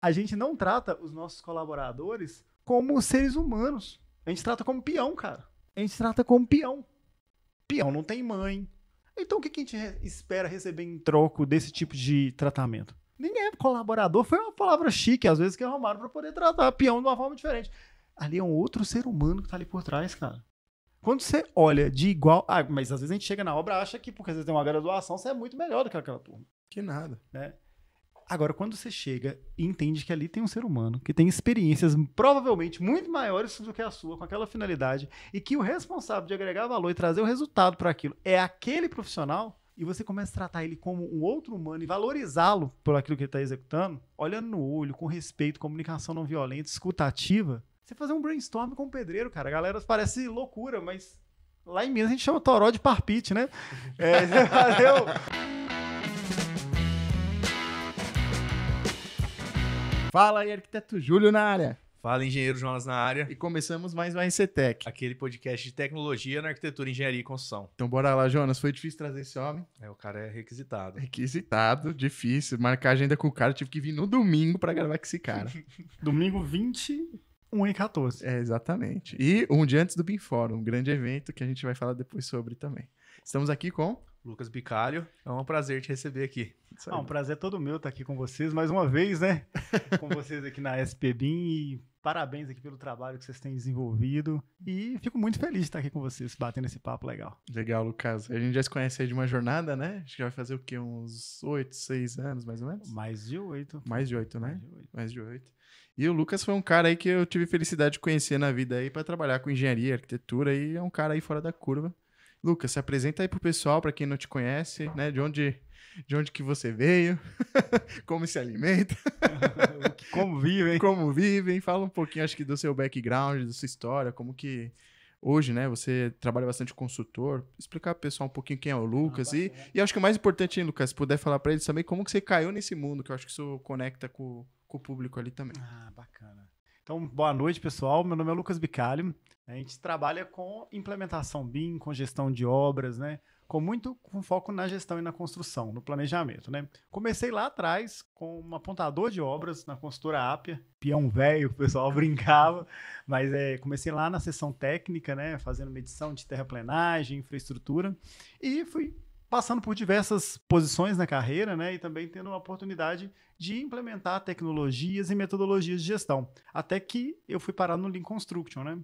a gente não trata os nossos colaboradores como seres humanos. A gente trata como peão, cara. A gente trata como peão. Peão não tem mãe. Então o que a gente espera receber em troco desse tipo de tratamento? Ninguém é colaborador. Foi uma palavra chique, às vezes, que arrumaram para poder tratar peão de uma forma diferente. Ali é um outro ser humano que tá ali por trás, cara. Quando você olha de igual... Ah, mas às vezes a gente chega na obra e acha que porque você tem uma graduação, você é muito melhor do que aquela turma. Que nada. Né? Agora, quando você chega e entende que ali tem um ser humano que tem experiências provavelmente muito maiores do que a sua, com aquela finalidade, e que o responsável de agregar valor e trazer o resultado para aquilo é aquele profissional, e você começa a tratar ele como um outro humano e valorizá-lo por aquilo que ele está executando, olhando no olho, com respeito, comunicação não violenta, escutativa, você fazer um brainstorm com o pedreiro, cara. A galera parece loucura, mas lá em Minas a gente chama toró de parpite, né? Valeu! Fala aí, arquiteto Júlio na área. Fala, engenheiro Jonas na área. E começamos mais um RCTech. Aquele podcast de tecnologia na arquitetura, engenharia e construção. Então bora lá, Jonas. Foi difícil trazer esse homem? O cara é requisitado. Requisitado, difícil. Marcar agenda com o cara, tive que vir no domingo pra gravar com esse cara. Domingo 21h14. Exatamente. E um dia antes do BIM Forum, um grande evento que a gente vai falar depois sobre também. Estamos aqui com... Lucas Bicalho, é um prazer te receber aqui. Um prazer todo meu estar aqui com vocês mais uma vez, né? Com vocês aqui na SPBIM e parabéns aqui pelo trabalho que vocês têm desenvolvido e fico muito feliz de estar aqui com vocês, batendo esse papo legal. Legal, Lucas. A gente já se conhece aí de uma jornada, né? Acho que vai fazer o quê? Uns 8, 6 anos, mais ou menos? Mais de 8. Mais de 8, né? Mais de 8. E o Lucas foi um cara aí que eu tive felicidade de conhecer na vida aí para trabalhar com engenharia, arquitetura e é um cara aí fora da curva. Lucas, se apresenta aí pro pessoal, para quem não te conhece, né? De onde que você veio, como se alimenta, como vivem. Como vivem. Fala um pouquinho, acho que do seu background, da sua história, como que hoje, né? Você trabalha bastante consultor. Explicar pro pessoal um pouquinho quem é o Lucas. E acho que o mais importante, hein, Lucas, se puder falar para eles também como que você caiu nesse mundo, que eu acho que isso conecta com o público ali também. Ah, bacana. Então, boa noite, pessoal. Meu nome é Lucas Bicalho. A gente trabalha com implementação BIM, com gestão de obras, né? Com foco na gestão e na construção, no planejamento, né? Comecei lá atrás com um apontador de obras na consultora Appia, peão velho, que o pessoal brincava, mas comecei lá na seção técnica, né? Fazendo medição de terraplenagem, infraestrutura, e fui passando por diversas posições na carreira, né? E também tendo uma oportunidade de implementar tecnologias e metodologias de gestão, até que eu fui parar no Lean Construction, né?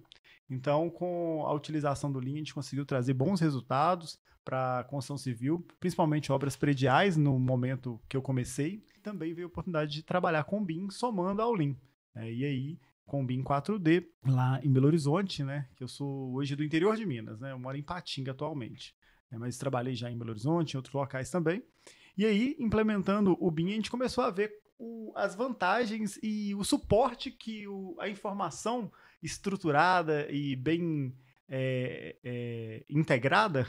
Então, com a utilização do Lean, a gente conseguiu trazer bons resultados para a construção civil, principalmente obras prediais, no momento que eu comecei. Também veio a oportunidade de trabalhar com BIM, somando ao Lean. E aí, com o BIM 4D, lá em Belo Horizonte, né, que eu sou hoje do interior de Minas, né, eu moro em Patinga atualmente, mas trabalhei já em Belo Horizonte, em outros locais também. E aí, implementando o BIM, a gente começou a ver as vantagens e o suporte que a informação estruturada e bem integrada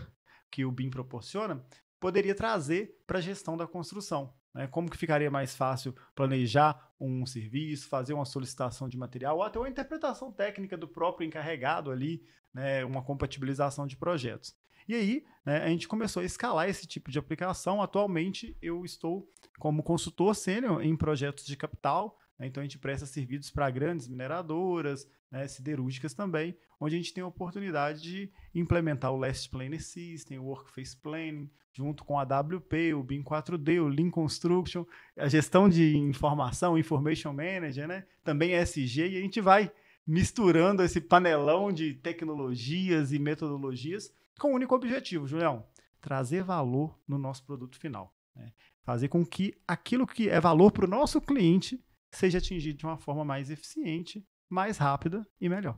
que o BIM proporciona poderia trazer para a gestão da construção. Né? Como que ficaria mais fácil planejar um serviço, fazer uma solicitação de material ou até uma interpretação técnica do próprio encarregado ali, né? Uma compatibilização de projetos. E aí, né, a gente começou a escalar esse tipo de aplicação. Atualmente, eu estou como consultor sênior em projetos de capital, né, então a gente presta serviços para grandes mineradoras, né, siderúrgicas também, onde a gente tem a oportunidade de implementar o Last Planner System, o Workface Planning, junto com a AWP, o BIM 4D, o Lean Construction, a gestão de informação, Information Manager, né, também ESG, e a gente vai misturando esse panelão de tecnologias e metodologias com o único objetivo, Julião, trazer valor no nosso produto final. Né? Fazer com que aquilo que é valor para o nosso cliente seja atingido de uma forma mais eficiente, mais rápida e melhor.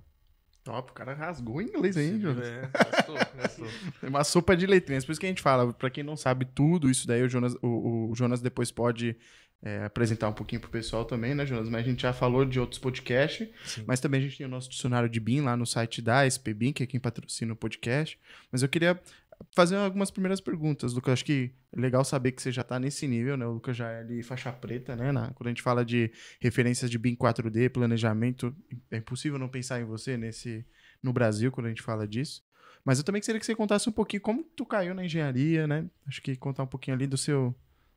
Top, o cara rasgou o inglês aí, hein, Jonas? Gastou. É uma sopa de letrinhas, por isso que a gente fala, para quem não sabe tudo isso daí, o Jonas depois pode apresentar um pouquinho pro pessoal também, né, Jonas? Mas a gente já falou de outros podcasts, mas também a gente tem o nosso dicionário de BIM lá no site da SPBIM, que é quem patrocina o podcast. Mas eu queria fazer algumas primeiras perguntas, Lucas. Acho que é legal saber que você já tá nesse nível, né? O Lucas já é ali faixa preta, né? Quando a gente fala de referências de BIM 4D, planejamento, é impossível não pensar em você no Brasil quando a gente fala disso. Mas eu também queria que você contasse um pouquinho como tu caiu na engenharia, né? Acho que contar um pouquinho ali do seu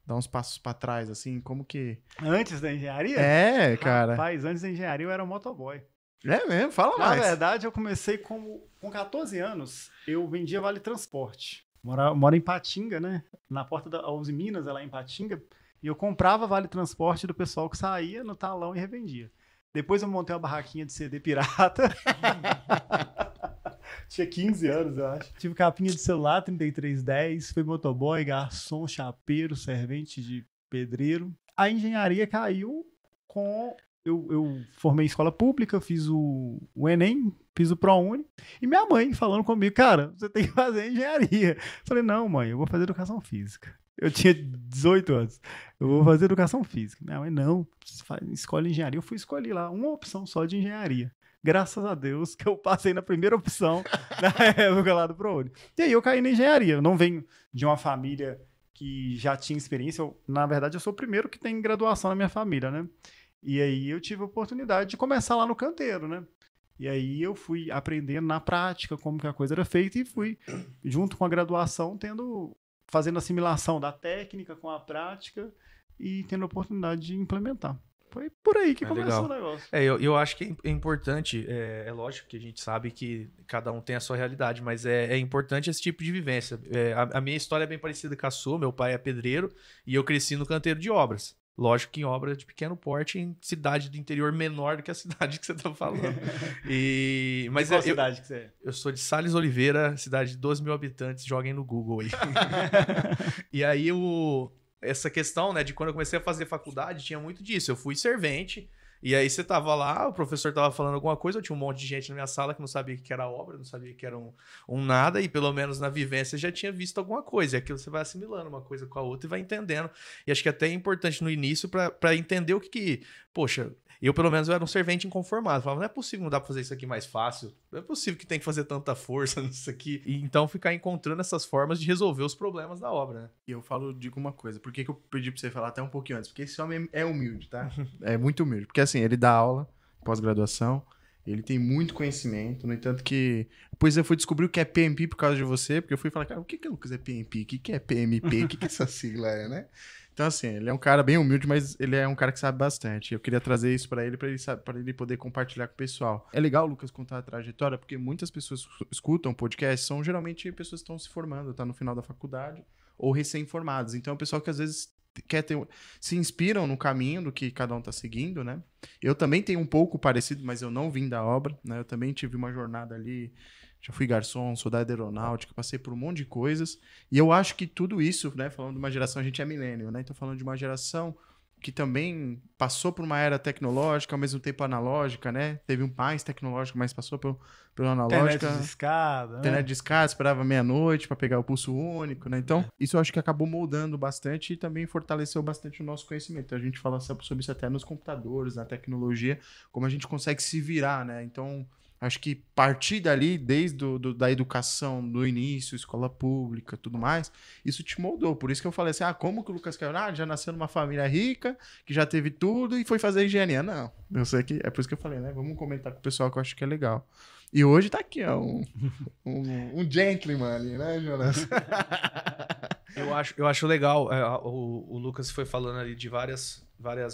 dar uns passos pra trás, assim, como que... Antes da engenharia? É, cara. Rapaz, antes da engenharia eu era motoboy. É mesmo? Fala Na mais. verdade, eu comecei com 14 anos, eu vendia vale transporte. Moro em Patinga, né? Na porta da Uzi Minas, lá em Patinga. E eu comprava vale transporte do pessoal que saía no talão e revendia. Depois eu montei uma barraquinha de CD pirata. Tinha 15 anos, eu acho. Tive capinha de celular 3310, fui motoboy, garçom, chapeiro, servente de pedreiro. A engenharia caiu com... Eu formei em escola pública, fiz o Enem, fiz o ProUni, e minha mãe falando comigo, cara, você tem que fazer engenharia. Falei, não, mãe, eu vou fazer educação física. Eu tinha 18 anos, eu vou fazer educação física. Minha mãe, não, escolhe engenharia. Eu fui escolher lá uma opção só de engenharia. Graças a Deus que eu passei na primeira opção na época lá do ProUni. E aí eu caí na engenharia. Eu não venho de uma família que já tinha experiência. Na verdade, eu sou o primeiro que tem graduação na minha família, né? E aí eu tive a oportunidade de começar lá no canteiro, né? E aí eu fui aprendendo na prática como que a coisa era feita e fui, junto com a graduação, fazendo assimilação da técnica com a prática e tendo a oportunidade de implementar. Foi por aí que começou legal. o negócio. Eu acho que é importante, é lógico que a gente sabe que cada um tem a sua realidade, mas é importante esse tipo de vivência. A minha história é bem parecida com a sua, meu pai é pedreiro e eu cresci no canteiro de obras. Lógico que em obra de pequeno porte, em cidade do interior menor do que a cidade que você tá falando. Mas qual cidade que você é? Eu sou de Sales Oliveira, cidade de 12 mil habitantes, joguem no Google aí. E aí, essa questão, né, de quando eu comecei a fazer faculdade, tinha muito disso. Eu fui servente, e aí você tava lá, o professor tava falando alguma coisa, eu tinha um monte de gente na minha sala que não sabia o que era obra, não sabia o que era um nada, e pelo menos na vivência já tinha visto alguma coisa. E aquilo você vai assimilando uma coisa com a outra e vai entendendo. E acho que até é importante no início para entender o que... Poxa, eu pelo menos eu era um servente inconformado. Eu falava, não é possível, não dá pra fazer isso aqui mais fácil. Não é possível que tem que fazer tanta força nisso aqui. E então ficar encontrando essas formas de resolver os problemas da obra, né? E eu digo uma coisa, por que eu pedi pra você falar até um pouquinho antes? Porque esse homem é humilde, tá? É muito humilde. Porque assim, ele dá aula, pós-graduação, ele tem muito conhecimento, no entanto que... Depois eu fui descobrir o que é PMP por causa de você, porque eu fui falar, cara, o que é Lucas é PMP? O que é PMP? O que essa sigla é, né? Então, assim, ele é um cara bem humilde, mas ele é um cara que sabe bastante. Eu queria trazer isso pra ele poder compartilhar com o pessoal. É legal, Lucas, contar a trajetória, porque muitas pessoas escutam podcast, são geralmente pessoas que estão se formando, tá no final da faculdade, ou recém-formados. Então, é um pessoal que às vezes se inspiram no caminho do que cada um tá seguindo, né? Eu também tenho um pouco parecido, mas eu não vim da obra, né? Eu também tive uma jornada ali... Já fui garçom, sou da aeronáutica, passei por um monte de coisas. E eu acho que tudo isso, né? Falando de uma geração, a gente é milênio, né? Então, falando de uma geração que também passou por uma era tecnológica, ao mesmo tempo analógica, né? Teve um mais tecnológico, mas passou pela analógica. Internet de escada, né? Internet de escada, esperava meia-noite para pegar o pulso único, né? Então, isso eu acho que acabou moldando bastante e também fortaleceu bastante o nosso conhecimento. A gente fala sobre isso até nos computadores, na tecnologia, como a gente consegue se virar, né? Então... Acho que partir dali, desde da educação, do início, escola pública, tudo mais, isso te moldou. Por isso que eu falei assim, como que o Lucas caiu? Já nasceu numa família rica, que já teve tudo e foi fazer engenharia. Não, eu sei que... É por isso que eu falei, né? Vamos comentar com o pessoal que eu acho que é legal. E hoje tá aqui, ó, um gentleman ali, né, Jonas? Eu acho legal, o Lucas foi falando ali de várias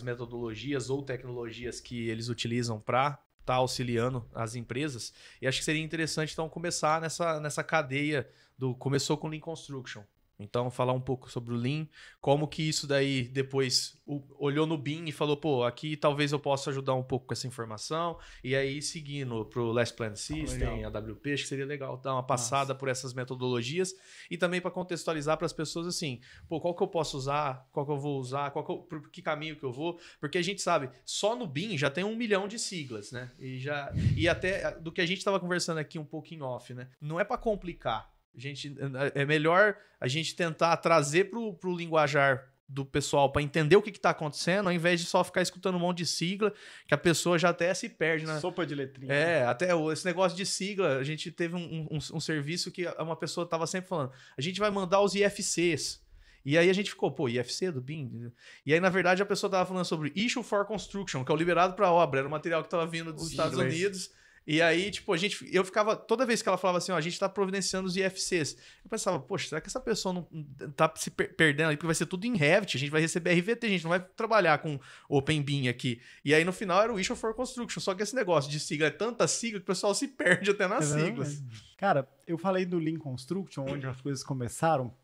metodologias ou tecnologias que eles utilizam para tá auxiliando as empresas, e acho que seria interessante então começar nessa cadeia começou com Lean Construction. Então, falar um pouco sobre o Lean, como que isso daí depois olhou no BIM e falou, pô, aqui talvez eu possa ajudar um pouco com essa informação, e aí seguindo pro Last Plan System, AWP, acho que seria legal dar uma passada por essas metodologias, e também para contextualizar para as pessoas assim, pô, qual que eu posso usar, qual que eu vou usar, por que caminho que eu vou, porque a gente sabe, só no BIM já tem 1 milhão de siglas, né? E até do que a gente estava conversando aqui um pouco em off, né? Não é para complicar. É melhor a gente tentar trazer pro linguajar do pessoal para entender o que está acontecendo, ao invés de só ficar escutando um monte de sigla, que a pessoa já até se perde, né? Sopa de letrinha. Até esse negócio de sigla, a gente teve um serviço que uma pessoa estava sempre falando, a gente vai mandar os IFCs. E aí a gente ficou, pô, IFC do BIM? E aí, na verdade, a pessoa estava falando sobre Issue for Construction, que é o liberado para obra, era o material que estava vindo dos Estados Unidos. E aí, tipo, eu ficava, toda vez que ela falava assim, ó, a gente tá providenciando os IFCs, eu pensava, poxa, será que essa pessoa não tá se perdendo aí? Porque vai ser tudo em Revit, a gente vai receber RVT, a gente não vai trabalhar com OpenBIM aqui. E aí, no final, era o Issue for Construction, só que esse negócio de sigla é tanta sigla que o pessoal se perde até nas siglas. Cara, eu falei do Lean Construction, onde as coisas começaram,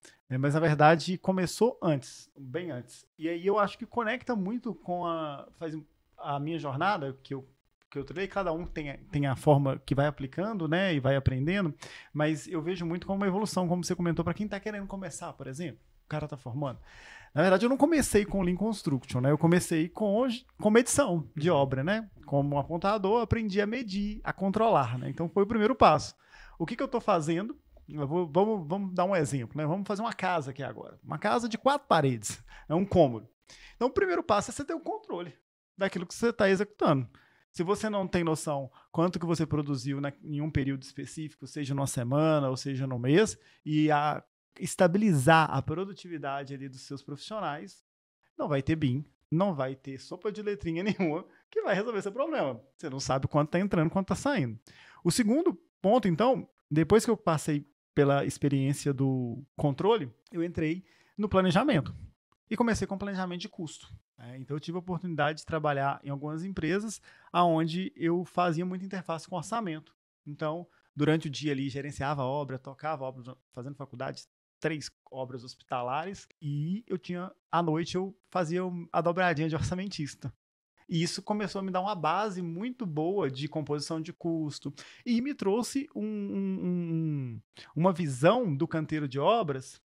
mas na verdade começou antes, bem antes. E aí eu acho que conecta muito com a minha jornada, que eu treinei, cada um tem a forma que vai aplicando, né, e vai aprendendo, mas eu vejo muito como uma evolução, como você comentou, para quem está querendo começar, por exemplo, o cara está formando. Na verdade, eu não comecei com Lean Construction, né, eu comecei com medição de obra, né, como apontador, aprendi a medir, a controlar, né, então foi o primeiro passo. O que eu estou fazendo? Vamos dar um exemplo, né? Vamos fazer uma casa aqui agora. Uma casa de 4 paredes, é um cômodo. Então, o primeiro passo é você ter o controle daquilo que você está executando. Se você não tem noção quanto que você produziu em um período específico, seja numa semana ou seja no mês, e estabilizar a produtividade ali dos seus profissionais, não vai ter BIM, não vai ter sopa de letrinha nenhuma que vai resolver esse problema. Você não sabe quanto está entrando, quanto está saindo. O segundo ponto, então, depois que eu passei pela experiência do controle, eu entrei no planejamento e comecei com planejamento de custo. Então eu tive a oportunidade de trabalhar em algumas empresas onde eu fazia muita interface com orçamento. Então, durante o dia ali, gerenciava a obra, tocava a obra, fazendo faculdade, 3 obras hospitalares, e à noite eu fazia a dobradinha de orçamentista. E isso começou a me dar uma base muito boa de composição de custo e me trouxe uma visão do canteiro de obras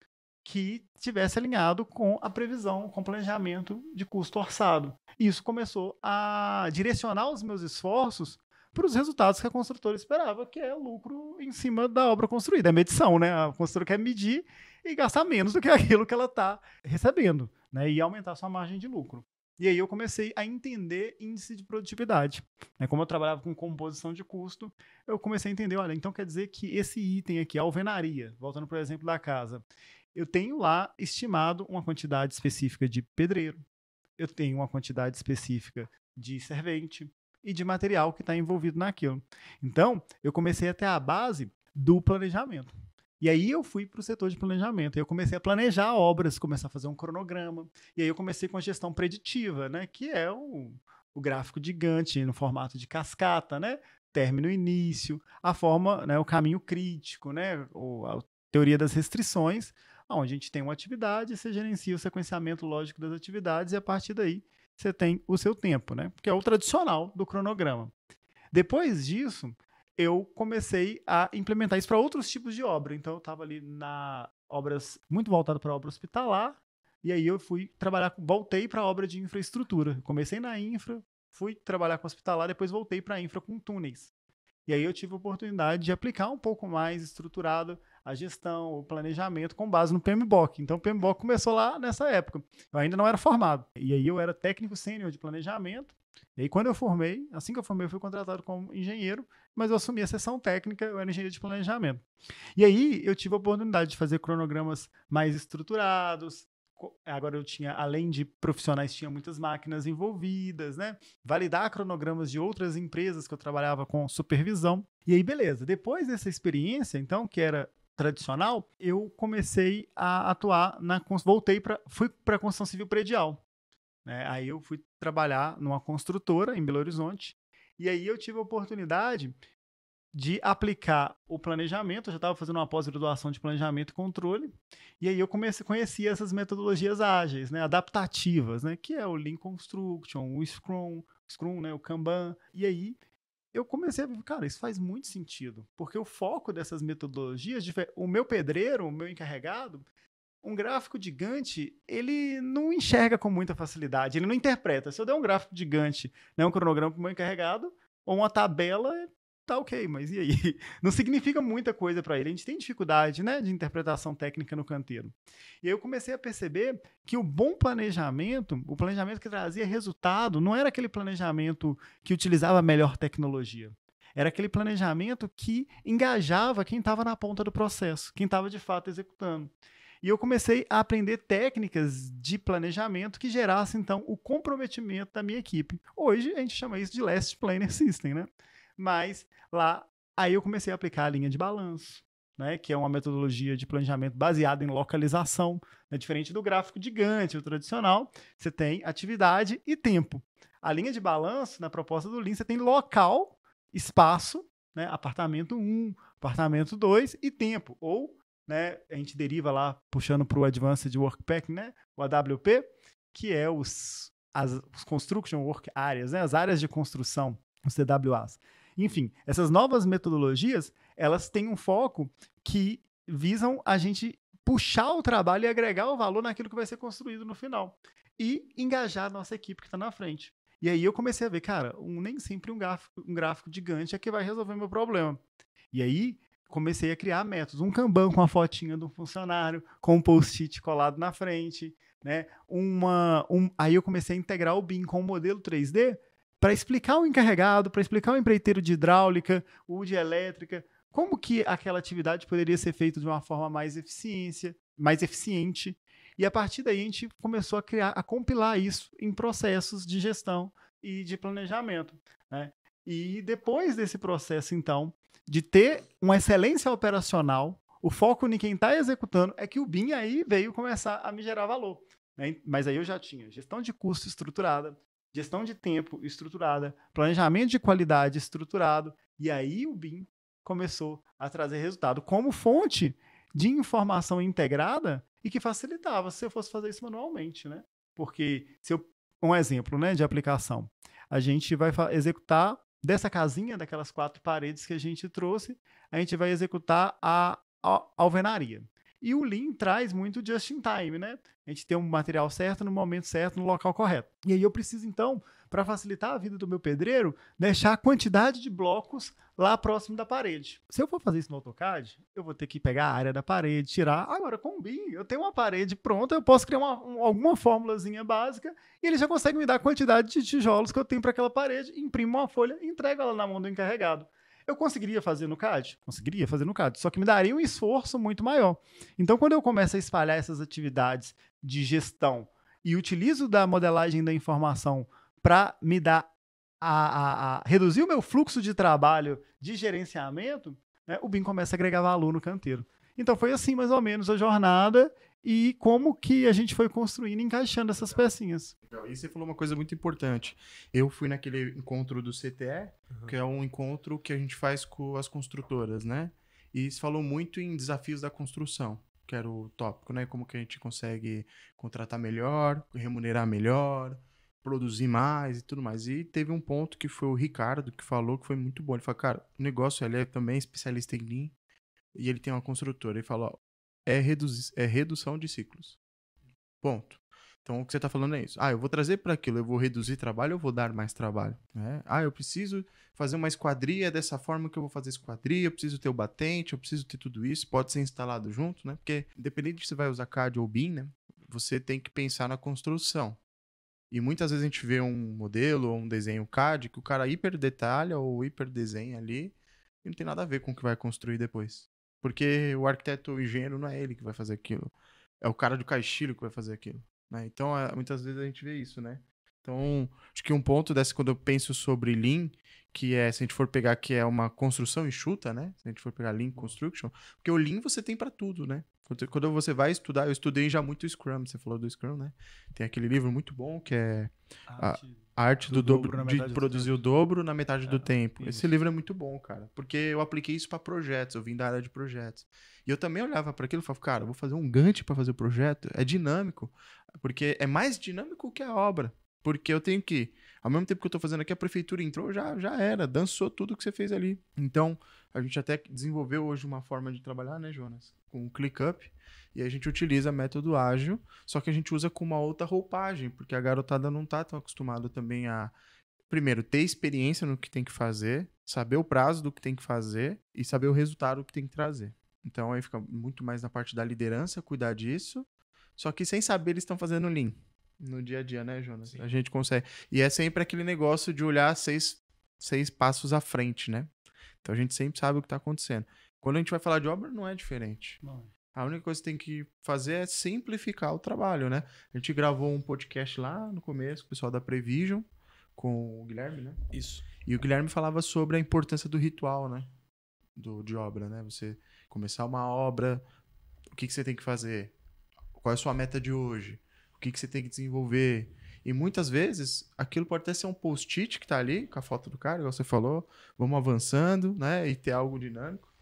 que tivesse alinhado com a previsão, com o planejamento de custo orçado. E isso começou a direcionar os meus esforços para os resultados que a construtora esperava, que é o lucro em cima da obra construída. É medição, né? A construtora quer medir e gastar menos do que aquilo que ela está recebendo, né? E aumentar sua margem de lucro. E aí eu comecei a entender índice de produtividade. Como eu trabalhava com composição de custo, eu comecei a entender, olha, então quer dizer que esse item aqui, a alvenaria, voltando para o exemplo da casa, eu tenho lá estimado uma quantidade específica de pedreiro, eu tenho uma quantidade específica de servente e de material que está envolvido naquilo. Então, eu comecei a ter a base do planejamento. E aí eu fui para o setor de planejamento. Eu comecei a planejar obras, começar a fazer um cronograma. E aí eu comecei com a gestão preditiva, né? Que é o gráfico de Gantt no formato de cascata, né? Término, início, a forma, né? O caminho crítico, né? A teoria das restrições, onde a gente tem uma atividade, você gerencia o sequenciamento lógico das atividades e a partir daí você tem o seu tempo, né? Que é o tradicional do cronograma. Depois disso, eu comecei a implementar isso para outros tipos de obra. Então, eu estava ali obras muito voltado para a obra hospitalar, e aí eu voltei para a obra de infraestrutura. Comecei na infra, fui trabalhar com hospitalar, depois voltei para a infra com túneis. E aí eu tive a oportunidade de aplicar um pouco mais estruturado a gestão, o planejamento com base no PMBOK. Então, o PMBOK começou lá nessa época. Eu ainda não era formado. E aí eu era técnico sênior de planejamento. E aí, quando eu formei, assim que eu formei, eu fui contratado como engenheiro, mas eu assumi a seção técnica, eu era engenheiro de planejamento. E aí, eu tive a oportunidade de fazer cronogramas mais estruturados. Agora eu tinha, além de profissionais, tinha muitas máquinas envolvidas, né? Validar cronogramas de outras empresas que eu trabalhava com supervisão. E aí, beleza. Depois dessa experiência, então, que era tradicional, eu comecei a atuar fui para a construção civil predial. Aí eu fui trabalhar numa construtora em Belo Horizonte, e aí eu tive a oportunidade de aplicar o planejamento. Eu já estava fazendo uma pós-graduação de planejamento e controle, e aí eu conheci essas metodologias ágeis, né, adaptativas, né, que é o Lean Construction, o Scrum, né, o Kanban, e aí eu comecei a ver, cara, isso faz muito sentido, porque o foco dessas metodologias, o meu pedreiro, o meu encarregado, um gráfico de Gantt, ele não enxerga com muita facilidade, ele não interpreta. Se eu der um gráfico de Gantt, né, um cronograma para o meu encarregado, ou uma tabela, tá ok, mas e aí? Não significa muita coisa para ele. A gente tem dificuldade, né, de interpretação técnica no canteiro. E aí eu comecei a perceber que o bom planejamento, o planejamento que trazia resultado, não era aquele planejamento que utilizava a melhor tecnologia. Era aquele planejamento que engajava quem estava na ponta do processo, quem estava de fato executando. E eu comecei a aprender técnicas de planejamento que gerassem, então, o comprometimento da minha equipe. Hoje, a gente chama isso de Last Planner System, né? Mas lá, aí eu comecei a aplicar a linha de balanço, né, que é uma metodologia de planejamento baseada em localização, né, diferente do gráfico de Gantt, o tradicional, você tem atividade e tempo. A linha de balanço, na proposta do Lean, você tem local, espaço, né, apartamento 1, apartamento 2 e tempo, ou, né, a gente deriva lá, puxando para o Advanced Work Pack, né, o AWP, que é os Construction Work Areas, né, as áreas de construção, os CWAs. Enfim, essas novas metodologias, elas têm um foco que visam a gente puxar o trabalho e agregar o valor naquilo que vai ser construído no final. E engajar a nossa equipe que está na frente. E aí eu comecei a ver, cara, nem sempre um gráfico de Gantt é que vai resolver meu problema. E aí comecei a criar métodos. Um Kanban com a fotinha do funcionário, com um post-it colado na frente, né? Aí eu comecei a integrar o BIM com o modelo 3D para explicar o encarregado, para explicar o empreiteiro de hidráulica, o de elétrica, como que aquela atividade poderia ser feita de uma forma mais eficiente. E a partir daí a gente começou a compilar isso em processos de gestão e de planejamento, né? E depois desse processo, então, de ter uma excelência operacional, o foco em quem está executando é que o BIM aí veio começar a me gerar valor, né? Mas aí eu já tinha gestão de custo estruturada, gestão de tempo estruturada, planejamento de qualidade estruturado, e aí o BIM começou a trazer resultado como fonte de informação integrada e que facilitava se eu fosse fazer isso manualmente, né? Porque, um exemplo, né, de aplicação, a gente vai executar dessa casinha, daquelas 4 paredes que a gente trouxe, a gente vai executar a alvenaria. E o Lean traz muito just in time, né? A gente tem um material certo, no momento certo, no local correto. E aí eu preciso, então, para facilitar a vida do meu pedreiro, deixar a quantidade de blocos lá próximo da parede. Se eu for fazer isso no AutoCAD, eu vou ter que pegar a área da parede, tirar. Agora, com o BIM, eu tenho uma parede pronta, eu posso criar alguma formulazinha básica e ele já consegue me dar a quantidade de tijolos que eu tenho para aquela parede, imprimo uma folha e entrego ela na mão do encarregado. Eu conseguiria fazer no CAD? Conseguiria fazer no CAD, só que me daria um esforço muito maior. Então, quando eu começo a espalhar essas atividades de gestão e utilizo da modelagem da informação para me dar reduzir o meu fluxo de trabalho de gerenciamento, né, o BIM começa a agregar valor no canteiro. Então, foi assim, mais ou menos, a jornada e como que a gente foi construindo e encaixando essas pecinhas. E você falou uma coisa muito importante. Eu fui naquele encontro do CTE, que é um encontro que a gente faz com as construtoras, né? E você falou muito em desafios da construção, que era o tópico, né? Como que a gente consegue contratar melhor, remunerar melhor, produzir mais e tudo mais. E teve um ponto que foi o Ricardo que falou que foi muito bom. Ele falou, cara, o negócio, ele é também especialista em Lean e ele tem uma construtora. Ele falou, ó, é redução de ciclos. Ponto. Então, o que você está falando é isso. Eu vou trazer para aquilo, eu vou reduzir trabalho, eu vou dar mais trabalho. Né? Eu preciso fazer uma esquadria dessa forma que eu vou fazer esquadria, eu preciso ter o batente, eu preciso ter tudo isso, pode ser instalado junto, né? Porque, independente se você vai usar CAD ou BIM, né? Você tem que pensar na construção. E muitas vezes a gente vê um modelo ou um desenho CAD que o cara hiper detalha ou hiper desenha ali e não tem nada a ver com o que vai construir depois. Porque o arquiteto, o engenheiro, não é ele que vai fazer aquilo. É o cara do caixilho que vai fazer aquilo. Né? Então, muitas vezes a gente vê isso, né? Então, acho que um ponto dessa, quando eu penso sobre Lean, que é, se a gente for pegar, que é uma construção enxuta, né? Se a gente for pegar Lean Construction, porque o Lean você tem para tudo, né? Quando você vai estudar, eu estudei já muito o Scrum, você falou do Scrum, né? Tem aquele livro muito bom que é A Arte do Dobro, de produzir o dobro na metade do tempo. Isso. Esse livro é muito bom, cara, porque eu apliquei isso para projetos, eu vim da área de projetos. E eu também olhava para aquilo e falava, cara, eu vou fazer um Gantt para fazer o projeto, é dinâmico, porque é mais dinâmico que a obra. Porque eu tenho que, ao mesmo tempo que eu tô fazendo aqui, a prefeitura entrou, já era, dançou tudo que você fez ali. Então, a gente até desenvolveu hoje uma forma de trabalhar, né, Jonas? Com o ClickUp, e a gente utiliza método ágil, só que a gente usa com uma outra roupagem, porque a garotada não tá tão acostumada também a, primeiro, ter experiência no que tem que fazer, saber o prazo do que tem que fazer e saber o resultado que tem que trazer. Então, aí fica muito mais na parte da liderança, cuidar disso, só que sem saber eles estão fazendo Lean. No dia a dia, né, Jonas? Sim. A gente consegue. E é sempre aquele negócio de olhar seis passos à frente, né? Então a gente sempre sabe o que está acontecendo. Quando a gente vai falar de obra, não é diferente. Não. A única coisa que tem que fazer é simplificar o trabalho, né? A gente gravou um podcast lá no começo, com o pessoal da Prevision, com o Guilherme, né? Isso. E o Guilherme falava sobre a importância do ritual, né? De obra, né? Você começar uma obra, o que você tem que fazer? Qual é a sua meta de hoje? O que você tem que desenvolver? E muitas vezes, aquilo pode até ser um post-it que tá ali, com a foto do cara, igual você falou, vamos avançando, né? E ter algo dinâmico.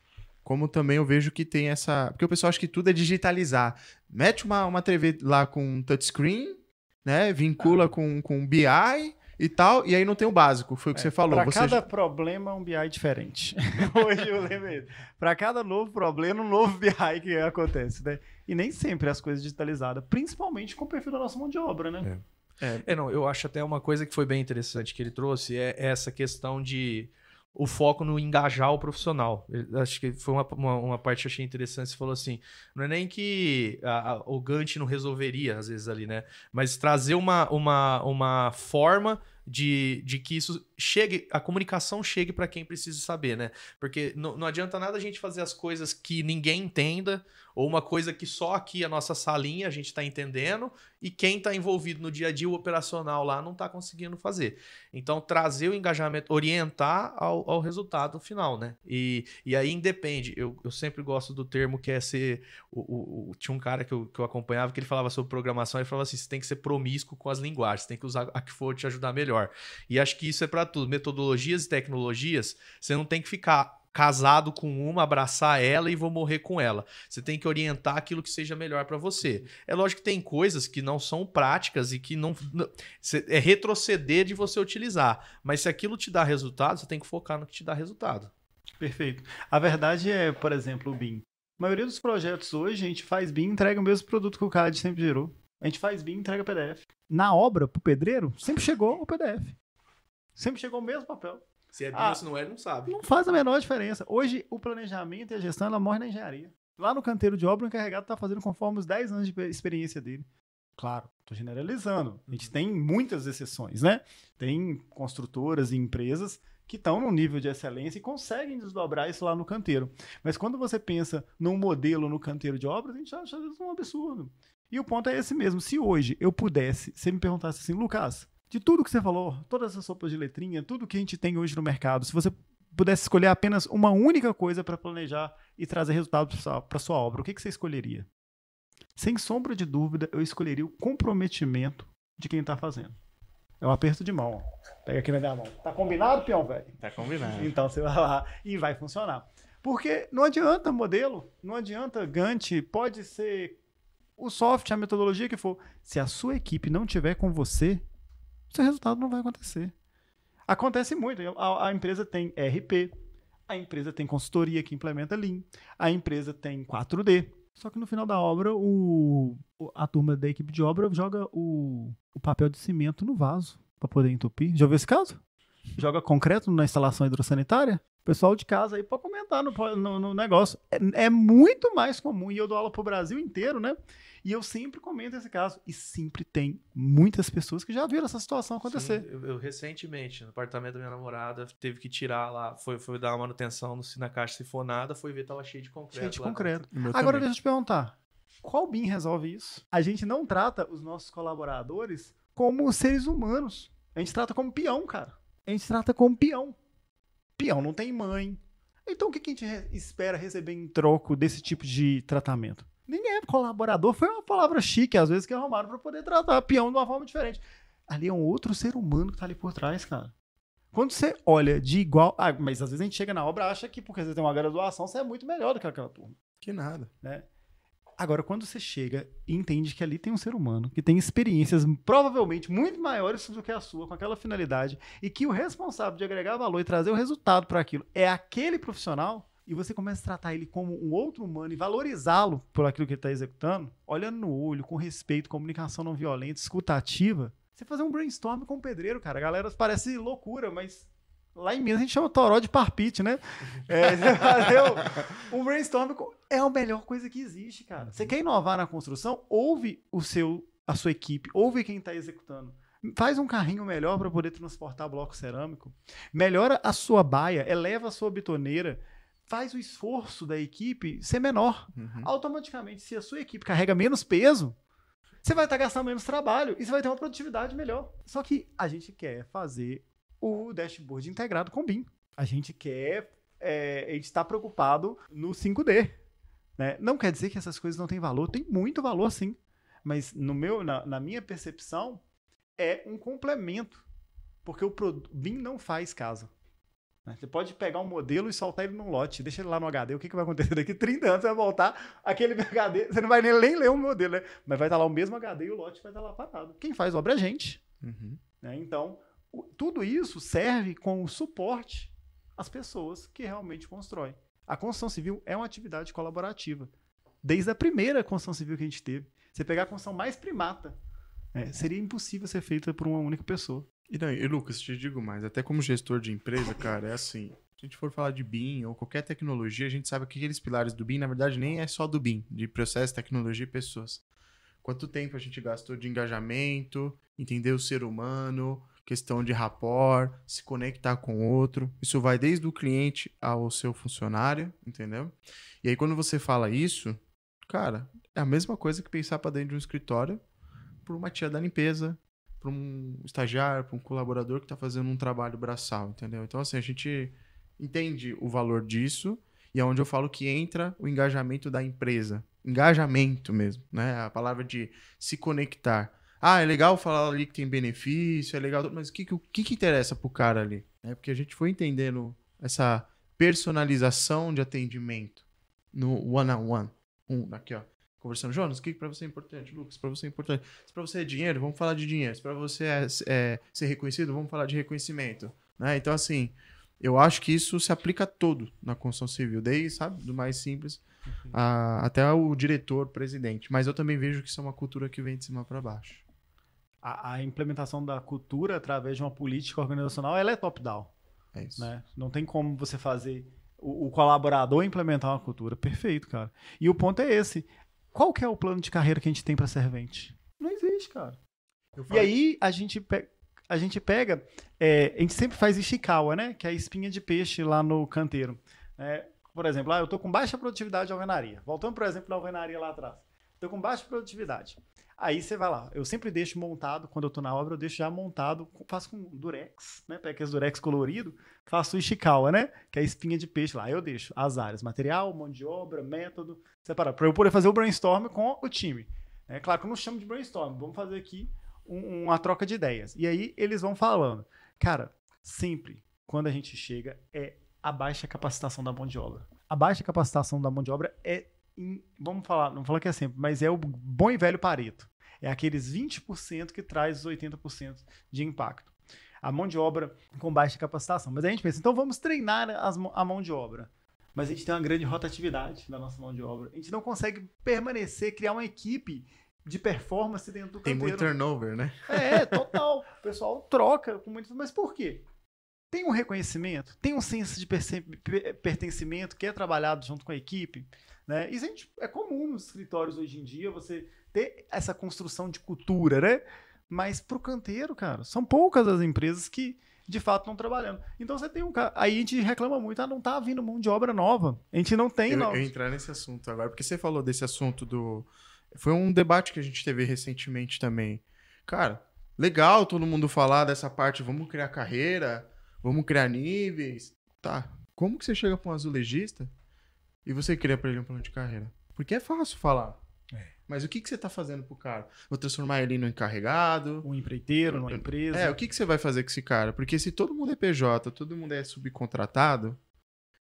Como também eu vejo que tem essa... Porque o pessoal acha que tudo é digitalizar. Mete uma TV lá com touchscreen, né? Vincula com BI e tal, e aí não tem o básico, foi o que você falou. Para cada problema, um BI diferente. Hoje eu lembro. Para cada novo problema, um novo BI que acontece, né? E nem sempre as coisas digitalizadas, principalmente com o perfil da nossa mão de obra, né? Não, eu acho até uma coisa que foi bem interessante que ele trouxe, é essa questão de o foco no engajar o profissional. Eu acho que foi uma parte que eu achei interessante. Você falou assim, não é nem que o Gantt não resolveria, às vezes, ali, né? Mas trazer uma forma de que isso chegue, a comunicação chegue para quem precisa saber, né? Porque não adianta nada a gente fazer as coisas que ninguém entenda, ou uma coisa que só aqui a nossa salinha a gente está entendendo, e quem está envolvido no dia a dia, o operacional lá, não está conseguindo fazer. Então, trazer o engajamento, orientar ao resultado final, né? E aí independe. Eu sempre gosto do termo que é ser... tinha um cara que eu acompanhava que ele falava sobre programação, ele falava assim, você tem que ser promíscuo com as linguagens, você tem que usar a que for te ajudar melhor. E acho que isso é para tudo. Metodologias e tecnologias, você não tem que ficar casado com uma, abraçar ela e vou morrer com ela. Você tem que orientar aquilo que seja melhor para você. É lógico que tem coisas que não são práticas e que não é retroceder de você utilizar. Mas se aquilo te dá resultado, você tem que focar no que te dá resultado. Perfeito. A verdade é, por exemplo, o BIM. A maioria dos projetos hoje, a gente faz BIM e entrega o mesmo produto que o CAD sempre gerou. A gente faz BIM e entrega PDF. Na obra, pro pedreiro, sempre chegou o PDF. Sempre chegou o mesmo papel. Se é BIM ou se não é, ele não sabe. Não faz a menor diferença. Hoje, o planejamento e a gestão, ela morre na engenharia. Lá no canteiro de obra, o encarregado está fazendo conforme os 10 anos de experiência dele. Claro, estou generalizando. A gente tem muitas exceções, né? Tem construtoras e empresas que estão num nível de excelência e conseguem desdobrar isso lá no canteiro. Mas quando você pensa num modelo no canteiro de obras, a gente acha isso um absurdo. E o ponto é esse mesmo. Se hoje eu pudesse, você me perguntasse assim, Lucas, de tudo que você falou, todas essas sopas de letrinha, tudo que a gente tem hoje no mercado, se você pudesse escolher apenas uma única coisa para planejar e trazer resultado para sua obra, o que você escolheria? Sem sombra de dúvida, eu escolheria o comprometimento de quem está fazendo. É um aperto de mão. Pega aqui na minha mão. Tá combinado, peão, velho? Tá combinado. Então você vai lá e vai funcionar. Porque não adianta modelo, não adianta Gantt, pode ser o software, a metodologia que for. Se a sua equipe não tiver com você, seu resultado não vai acontecer. Acontece muito. A empresa tem ERP, a empresa tem consultoria que implementa Lean, a empresa tem 4D. Só que no final da obra, a turma da equipe de obra joga o papel de cimento no vaso para poder entupir. Já ouviu esse caso? Joga concreto na instalação hidrossanitária? O pessoal de casa aí pode comentar no negócio. É muito mais comum, e eu dou aula pro Brasil inteiro, né? E eu sempre comento esse caso. E sempre tem muitas pessoas que já viram essa situação acontecer. Sim, eu recentemente, no apartamento da minha namorada, teve que tirar lá, foi dar uma manutenção na caixa sifonada, foi ver, tava cheio de concreto. Cheio de lá concreto. Dentro. Agora deixa eu te perguntar, qual BIM resolve isso? A gente não trata os nossos colaboradores como seres humanos. A gente trata como peão, cara. A gente trata como peão. Peão não tem mãe. Então o que a gente espera receber em troco desse tipo de tratamento? Ninguém é colaborador. Foi uma palavra chique, às vezes, que arrumaram para poder tratar peão de uma forma diferente. Ali é um outro ser humano que tá ali por trás, cara. Quando você olha de igual... mas às vezes a gente chega na obra e acha que porque você tem uma graduação, você é muito melhor do que aquela turma. Que nada. Né? Agora, quando você chega e entende que ali tem um ser humano que tem experiências provavelmente muito maiores do que a sua, com aquela finalidade, e que o responsável de agregar valor e trazer o resultado para aquilo é aquele profissional, e você começa a tratar ele como um outro humano e valorizá-lo por aquilo que ele está executando, olhando no olho, com respeito, comunicação não violenta, escuta ativa, você fazer um brainstorm com o pedreiro, cara. A galera parece loucura, mas... Lá em Minas a gente chama toró de parpite, né? Você fazer um brainstorm é a melhor coisa que existe, cara. Você quer inovar na construção? Ouve a sua equipe, ouve quem está executando. Faz um carrinho melhor para poder transportar bloco cerâmico. Melhora a sua baia, eleva a sua betoneira. Faz o esforço da equipe ser menor. Automaticamente, se a sua equipe carrega menos peso, você vai estar gastando menos trabalho e você vai ter uma produtividade melhor. Só que a gente quer fazer o dashboard integrado com o BIM. A gente quer, a gente está preocupado no 5D. Né? Não quer dizer que essas coisas não têm valor, tem muito valor sim. Mas na minha percepção, é um complemento. Porque o BIM não faz casa. Você pode pegar um modelo e soltar ele num lote, deixa ele lá no HD, o que vai acontecer? Daqui 30 anos você vai voltar, aquele HD, você não vai nem ler o modelo, né? Mas vai estar lá o mesmo HD e o lote vai estar lá parado. Quem faz obra é a gente. Né? Então, tudo isso serve como suporte às pessoas que realmente constroem. A construção civil é uma atividade colaborativa. Desde a primeira construção civil que a gente teve. Você pegar a construção mais primata, seria impossível ser feita por uma única pessoa. E Lucas, te digo mais, até como gestor de empresa, cara, é assim, se a gente for falar de BIM ou qualquer tecnologia, a gente sabe que aqueles pilares do BIM, na verdade, nem é só do BIM, de processo, tecnologia e pessoas. Quanto tempo a gente gastou de engajamento, entender o ser humano, questão de rapport, se conectar com o outro. Isso vai desde o cliente ao seu funcionário, entendeu? E aí, quando você fala isso, cara, é a mesma coisa que pensar para dentro de um escritório por uma tia da limpeza, para um estagiário, para um colaborador que está fazendo um trabalho braçal, entendeu? Então, assim, a gente entende o valor disso e é onde eu falo que entra o engajamento da empresa. Engajamento mesmo, né? A palavra de se conectar. Ah, é legal falar ali que tem benefício, é legal, mas o que interessa pro cara ali? É porque a gente foi entendendo essa personalização de atendimento no one-on-one. Aqui, ó. Conversando, Jonas, o que para você é importante? Lucas, para você é importante. Se para você é dinheiro, vamos falar de dinheiro. Se para você é ser reconhecido, vamos falar de reconhecimento. Né? Então, assim, eu acho que isso se aplica a todo na construção civil, desde, sabe, do mais simples até o diretor, presidente. Mas eu também vejo que isso é uma cultura que vem de cima para baixo. A implementação da cultura através de uma política organizacional, ela é top-down. É isso. Né? Não tem como você fazer o colaborador implementar uma cultura. Perfeito, cara. E o ponto é esse. Qual que é o plano de carreira que a gente tem para servente? Não existe, cara. E aí a gente pega, a gente sempre faz Ishikawa, né? Que é a espinha de peixe lá no canteiro. Por exemplo, eu estou com baixa produtividade de alvenaria. Voltando, por exemplo, da alvenaria lá atrás. Estou com baixa produtividade. Aí você vai lá. Eu sempre deixo montado, quando eu estou na obra, eu deixo já montado, faço com durex, né? Pega aqueles durex colorido, faço o Ishikawa, né? Que é a espinha de peixe lá. Eu deixo as áreas, material, mão de obra, método, separado, para eu poder fazer o brainstorm com o time. Claro que eu não chamo de brainstorm, vamos fazer aqui uma troca de ideias. E aí eles vão falando. Cara, sempre, quando a gente chega, é a baixa capacitação da mão de obra. A baixa capacitação da mão de obra vamos falar, não falar que é sempre, mas é o bom e velho Pareto. É aqueles 20% que traz os 80% de impacto. A mão de obra com baixa capacitação. Mas a gente pensa, então vamos treinar a mão de obra. Mas a gente tem uma grande rotatividade da nossa mão de obra. A gente não consegue permanecer, criar uma equipe de performance dentro do canteiro. Tem muito turnover, né? Total. O pessoal troca com muito. Mas por quê? Tem um reconhecimento, tem um senso de pertencimento que é trabalhado junto com a equipe. Né? Isso é comum nos escritórios hoje em dia, você ter essa construção de cultura, né? Mas pro canteiro, cara, são poucas as empresas que de fato estão trabalhando. Então você tem aí a gente reclama muito, não tá vindo mão de obra nova. A gente não tem Eu entrar nesse assunto agora, porque você falou desse assunto foi um debate que a gente teve recentemente também. Cara, legal todo mundo falar dessa parte, vamos criar carreira, vamos criar níveis. Tá, como que você chega para um azulejista e você cria para ele um plano de carreira? Porque é fácil falar. Mas o que você tá fazendo pro cara? Vou transformar ele no encarregado? Um empreiteiro, numa empresa? O que você vai fazer com esse cara? Porque se todo mundo é PJ, todo mundo é subcontratado,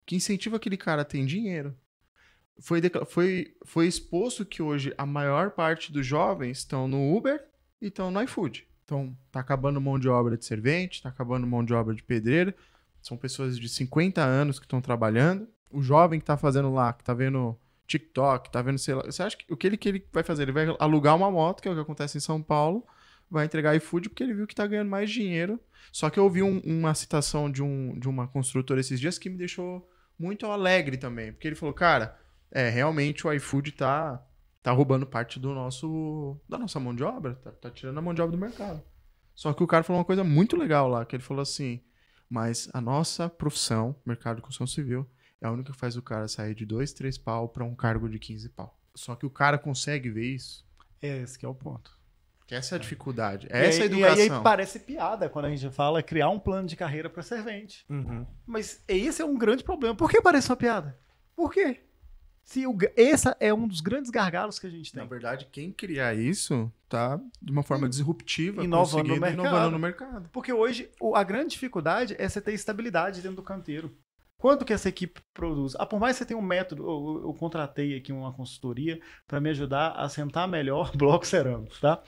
que incentiva aquele cara a ter dinheiro? Foi exposto que hoje a maior parte dos jovens estão no Uber e estão no iFood. Então, tá acabando mão de obra de servente, tá acabando mão de obra de pedreiro. São pessoas de 50 anos que estão trabalhando. O jovem que tá fazendo lá, que tá vendo TikTok, tá vendo, sei lá. Você acha que o que ele vai fazer? Ele vai alugar uma moto, que é o que acontece em São Paulo, vai entregar iFood porque ele viu que tá ganhando mais dinheiro. Só que eu ouvi uma citação de uma construtora esses dias que me deixou muito alegre também. Porque ele falou, cara, realmente o iFood tá roubando parte da nossa mão de obra, tá tirando a mão de obra do mercado. Só que o cara falou uma coisa muito legal lá, que ele falou assim, mas a nossa profissão, mercado de construção civil, é a única que faz o cara sair de 2, 3 pau para um cargo de 15 pau. Só que o cara consegue ver isso. Esse que é o ponto. Que essa é a dificuldade. Essa é a E educação. aí parece piada quando a gente fala criar um plano de carreira para servente. Mas esse é um grande problema. Por que parece uma piada? Por quê? Esse é um dos grandes gargalos que a gente tem. Na verdade, quem criar isso tá de uma forma disruptiva, inovando no mercado. Porque hoje a grande dificuldade é você ter estabilidade dentro do canteiro. Quanto que essa equipe produz? Por mais que você tenha um método, eu contratei aqui uma consultoria para me ajudar a sentar melhor bloco cerâmico, tá?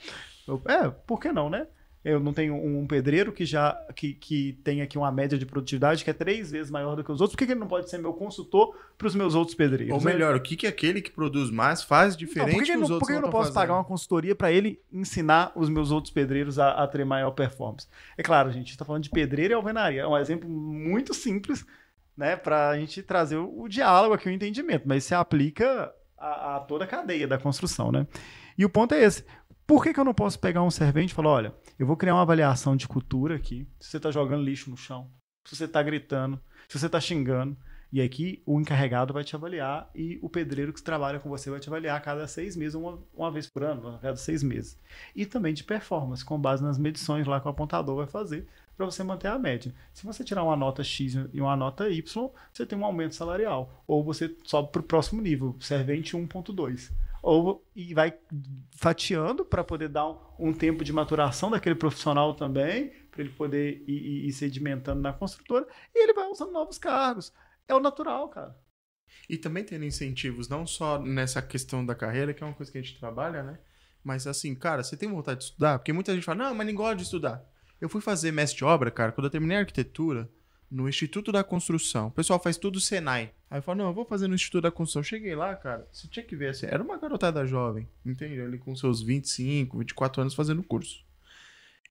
Por que não, né? Eu não tenho um pedreiro que tem aqui uma média de produtividade que é 3 vezes maior do que os outros. Por que ele não pode ser meu consultor para os meus outros pedreiros? Ou melhor, o que aquele que produz mais faz diferente dos outros? Por que eu não posso pagar uma consultoria para ele ensinar os meus outros pedreiros a ter maior performance? É claro, gente, está falando de pedreiro e alvenaria. É um exemplo muito simples, né, para a gente trazer o diálogo aqui, o entendimento, mas se aplica a toda a cadeia da construção, né? E o ponto é esse. Por que eu não posso pegar um servente e falar, olha, eu vou criar uma avaliação de cultura aqui, se você está jogando lixo no chão, se você está gritando, se você está xingando, e aqui o encarregado vai te avaliar e o pedreiro que trabalha com você vai te avaliar a cada 6 meses, uma vez por ano, a cada 6 meses. E também de performance, com base nas medições lá que o apontador vai fazer, para você manter a média. Se você tirar uma nota X e uma nota Y, você tem um aumento salarial. Ou você sobe para o próximo nível, servente 1.2. E vai fatiando para poder dar um tempo de maturação daquele profissional também, para ele poder ir sedimentando na construtora, e ele vai usando novos cargos. É o natural, cara. E também tendo incentivos, não só nessa questão da carreira, que é uma coisa que a gente trabalha, né? Mas assim, cara, você tem vontade de estudar? Porque muita gente fala, não, mas nem gosta de estudar. Eu fui fazer mestre de obra, cara, quando eu terminei a arquitetura, no Instituto da Construção. O pessoal faz tudo Senai. Aí eu falo, não, eu vou fazer no Instituto da Construção. Cheguei lá, cara, você tinha que ver assim, era uma garotada jovem, entendeu? Ali com seus 25, 24 anos fazendo curso.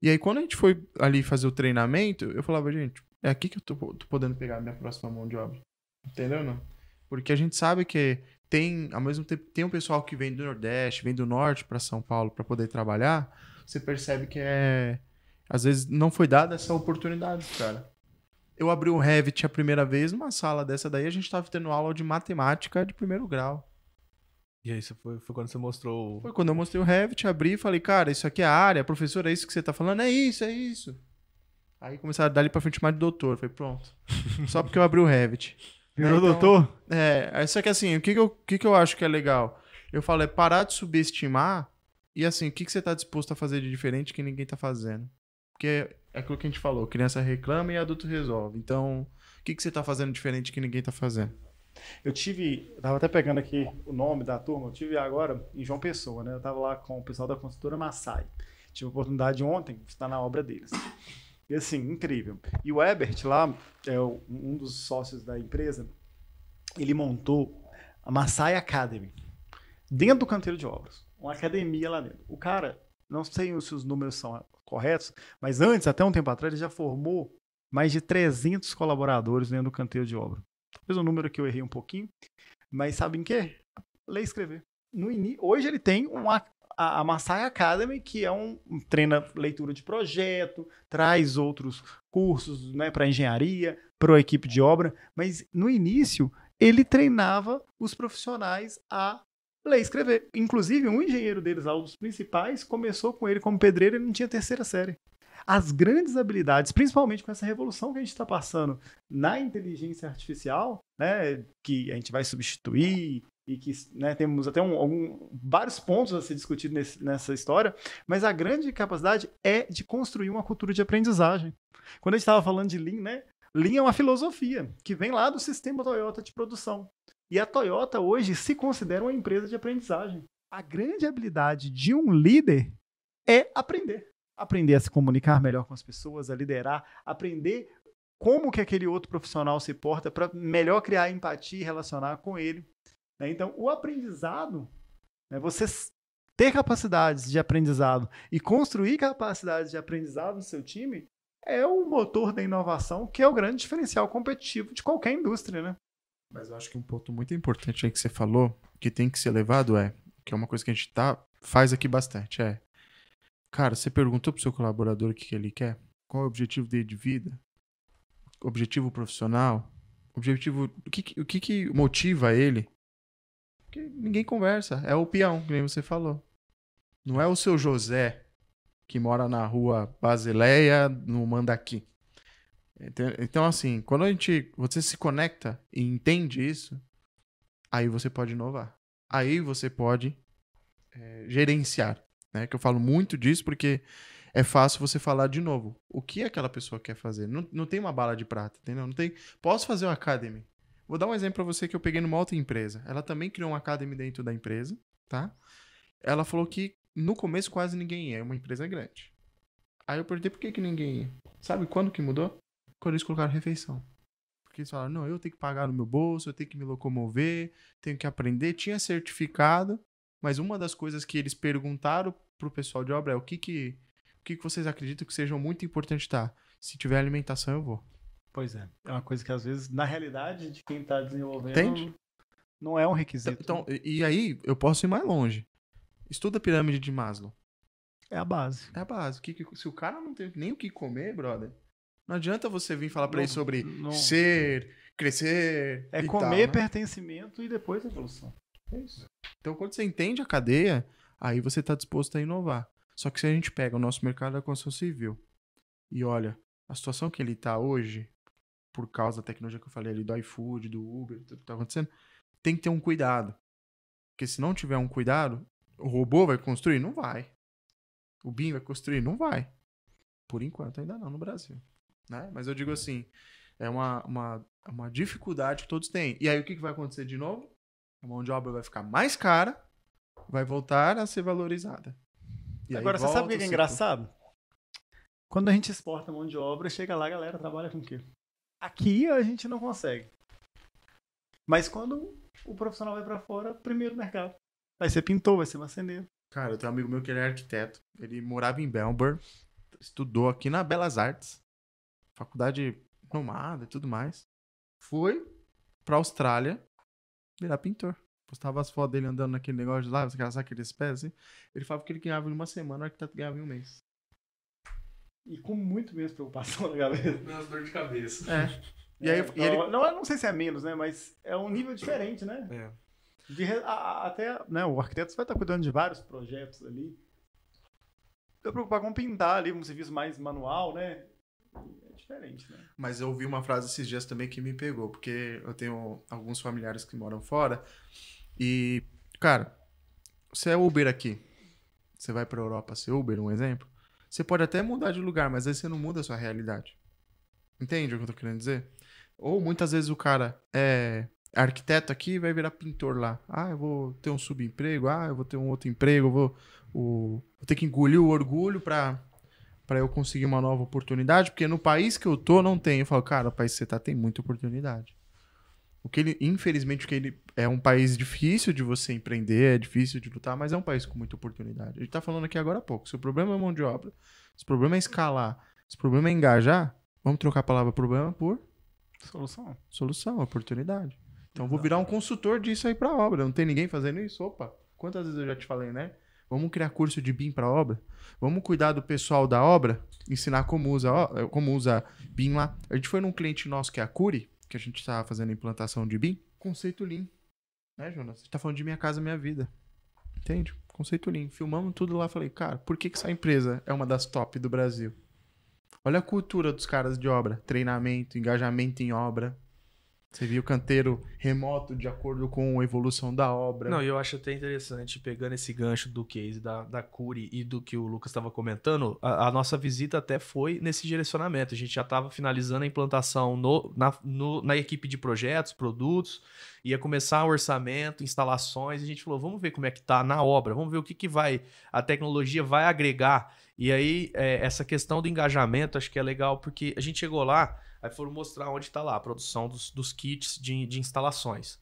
E aí, quando a gente foi ali fazer o treinamento, eu falava, gente, é aqui que eu tô podendo pegar a minha próxima mão de obra. Entendeu, não? Porque a gente sabe que tem, ao mesmo tempo, tem um pessoal que vem do Nordeste, vem do Norte para São Paulo para poder trabalhar, você percebe que às vezes não foi dada essa oportunidade, cara. Eu abri o Revit a primeira vez numa sala dessa daí, a gente tava tendo aula de matemática de primeiro grau. E aí foi quando você mostrou... Foi quando eu mostrei o Revit, abri e falei, cara, isso aqui é a área, professor, é isso que você tá falando? É isso, é isso. Aí começaram a dar ali pra frente mais de doutor. Falei, pronto. Só porque eu abri o Revit. Virou doutor? Só que assim, o que eu acho que é legal? Eu falo, é parar de subestimar e assim, o que você tá disposto a fazer de diferente que ninguém tá fazendo? Porque é aquilo que a gente falou, criança reclama e adulto resolve. Então, o que você tá fazendo diferente que ninguém tá fazendo? Eu tava até pegando aqui o nome da turma, eu tive agora em João Pessoa, né? Eu tava lá com o pessoal da construtora Massai. Tive a oportunidade ontem de estar na obra deles. E assim, incrível. E o Ebert lá, um dos sócios da empresa, ele montou a Massai Academy, dentro do canteiro de obras. Uma academia lá dentro. O cara, não sei se os números são corretos, mas antes, até um tempo atrás, ele já formou mais de 300 colaboradores dentro do canteiro de obra. Talvez um número que eu errei um pouquinho, mas sabem o quê? Ler e escrever. Hoje ele tem a Massai Academy, que treina leitura de projeto, traz outros cursos, né, para engenharia, para a equipe de obra, mas no início ele treinava os profissionais a ler e escrever. Inclusive, um engenheiro deles lá, um dos principais, começou com ele como pedreiro, ele não tinha 3ª série. As grandes habilidades, principalmente com essa revolução que a gente está passando na inteligência artificial, né, que a gente vai substituir e que, né, temos até vários pontos a ser discutidos nessa história, mas a grande capacidade é de construir uma cultura de aprendizagem. Quando a gente estava falando de Lean, né, Lean é uma filosofia que vem lá do sistema Toyota de produção. E a Toyota hoje se considera uma empresa de aprendizagem. A grande habilidade de um líder é aprender. Aprender a se comunicar melhor com as pessoas, a liderar, aprender como que aquele outro profissional se porta para melhor criar empatia e relacionar com ele. Então, o aprendizado, né, você ter capacidades de aprendizado e construir capacidades de aprendizado no seu time é o motor da inovação, que é o grande diferencial competitivo de qualquer indústria, né? Mas eu acho que um ponto muito importante aí que você falou, que tem que ser levado que é uma coisa que a gente faz aqui bastante, cara, você perguntou pro seu colaborador o que ele quer? Qual é o objetivo dele de vida? Objetivo profissional? Objetivo... O que motiva ele? Porque ninguém conversa. É o peão, que nem você falou. Não é o seu José que mora na rua Basileia, no Mandaqui. Então, assim, quando você se conecta e entende isso, aí você pode inovar. Aí você pode gerenciar, né? Que eu falo muito disso porque é fácil você falar de novo. O que aquela pessoa quer fazer? Não tem uma bala de prata, entendeu? Não tem. Posso fazer uma academy. Vou dar um exemplo para você que eu peguei numa outra empresa. Ela também criou uma academy dentro da empresa, tá? Ela falou que no começo quase ninguém ia. É uma empresa grande. Aí eu perguntei por que ninguém ia. Sabe quando que mudou? Quando eles colocaram refeição. Porque eles falaram, não, eu tenho que pagar no meu bolso, eu tenho que me locomover, tenho que aprender. Tinha certificado, mas uma das coisas que eles perguntaram pro pessoal de obra é o que vocês acreditam que sejam muito importante, tá? Se tiver alimentação, eu vou. Pois é. É uma coisa que às vezes, na realidade, de quem tá desenvolvendo, Entende? não é um requisito. Então, e aí eu posso ir mais longe. Estuda a pirâmide de Maslow. É a base. É a base. Se o cara não tem nem o que comer, brother, não adianta você vir falar pra ele sobre ser, crescer. É e comer, tal, né? pertencimento e depois evolução. É isso. Então, quando você entende a cadeia, aí você tá disposto a inovar. Só que se a gente pega o nosso mercado da construção civil e olha a situação que ele tá hoje, por causa da tecnologia que eu falei ali, do iFood, do Uber, tudo que tá acontecendo, tem que ter um cuidado. Porque se não tiver um cuidado, o robô vai construir? Não vai. O BIM vai construir? Não vai. Por enquanto, ainda não no Brasil. Né? Mas eu digo assim, é uma dificuldade que todos têm. E aí o que vai acontecer de novo? A mão de obra vai ficar mais cara, vai voltar a ser valorizada. E Agora, você sabe o que é ser engraçado? Quando a gente exporta mão de obra, chega lá, a galera trabalha com o quê? Aqui a gente não consegue. Mas quando o profissional vai pra fora, primeiro mercado. Vai ser pintor, vai ser marceneiro. Cara, eu tenho um amigo meu que ele é arquiteto. Ele morava em Melbourne, estudou aqui na Belas Artes, faculdade nomada e tudo mais. Foi pra Austrália virar pintor. Postava as fotos dele andando naquele negócio de lá, sabe aqueles pés assim? Ele falava que ele ganhava em uma semana, o arquiteto ganhava em um mês. E com muito menos preocupação na cabeça. Menos dor de cabeça. É. E aí, Então, ele... não sei se é menos, né? Mas é um nível diferente, né? É. Até, né, o arquiteto vai estar cuidando de vários projetos ali. Eu preocupar com pintar ali, um serviço mais manual, né? É diferente, né? Mas eu ouvi uma frase esses dias também que me pegou, porque eu tenho alguns familiares que moram fora e, cara, você é Uber aqui, você vai pra Europa ser Uber, um exemplo, você pode até mudar de lugar, mas aí você não muda a sua realidade. Entende o que eu tô querendo dizer? Ou muitas vezes o cara é arquiteto aqui e vai virar pintor lá. Ah, eu vou ter um subemprego, eu vou ter um outro emprego, vou ter que engolir o orgulho pra eu conseguir uma nova oportunidade, porque no país que eu tô não tem. Eu falo, cara, o país que você tá tem muita oportunidade. Infelizmente, ele é um país difícil de você empreender, é difícil de lutar, mas é um país com muita oportunidade. A gente tá falando aqui agora há pouco. Se o problema é mão de obra, se o problema é escalar, se o problema é engajar, vamos trocar a palavra problema por solução, oportunidade. Então, vou virar um consultor disso aí pra obra. Não tem ninguém fazendo isso? Opa, quantas vezes eu já te falei, né? Vamos criar curso de BIM para obra? Vamos cuidar do pessoal da obra? Ensinar como usa BIM lá. A gente foi num cliente nosso que é a Curi, que a gente estava fazendo implantação de BIM. Conceito Lean. Né, Jonas? A gente tá falando de Minha Casa Minha Vida. Entende? Conceito Lean. Filmamos tudo lá. Falei, cara, por que essa empresa é uma das top do Brasil? Olha a cultura dos caras de obra. Treinamento, engajamento em obra. Você viu o canteiro remoto de acordo com a evolução da obra. Não, e eu acho até interessante, pegando esse gancho do case da Curi e do que o Lucas estava comentando, a nossa visita até foi nesse direcionamento. A gente já estava finalizando a implantação na equipe de projetos, produtos, ia começar o orçamento, instalações, e a gente falou, vamos ver como é que tá na obra, vamos ver o que a tecnologia vai agregar. E aí, essa questão do engajamento, acho que é legal, porque a gente chegou lá, aí foram mostrar onde está lá a produção dos kits de instalações.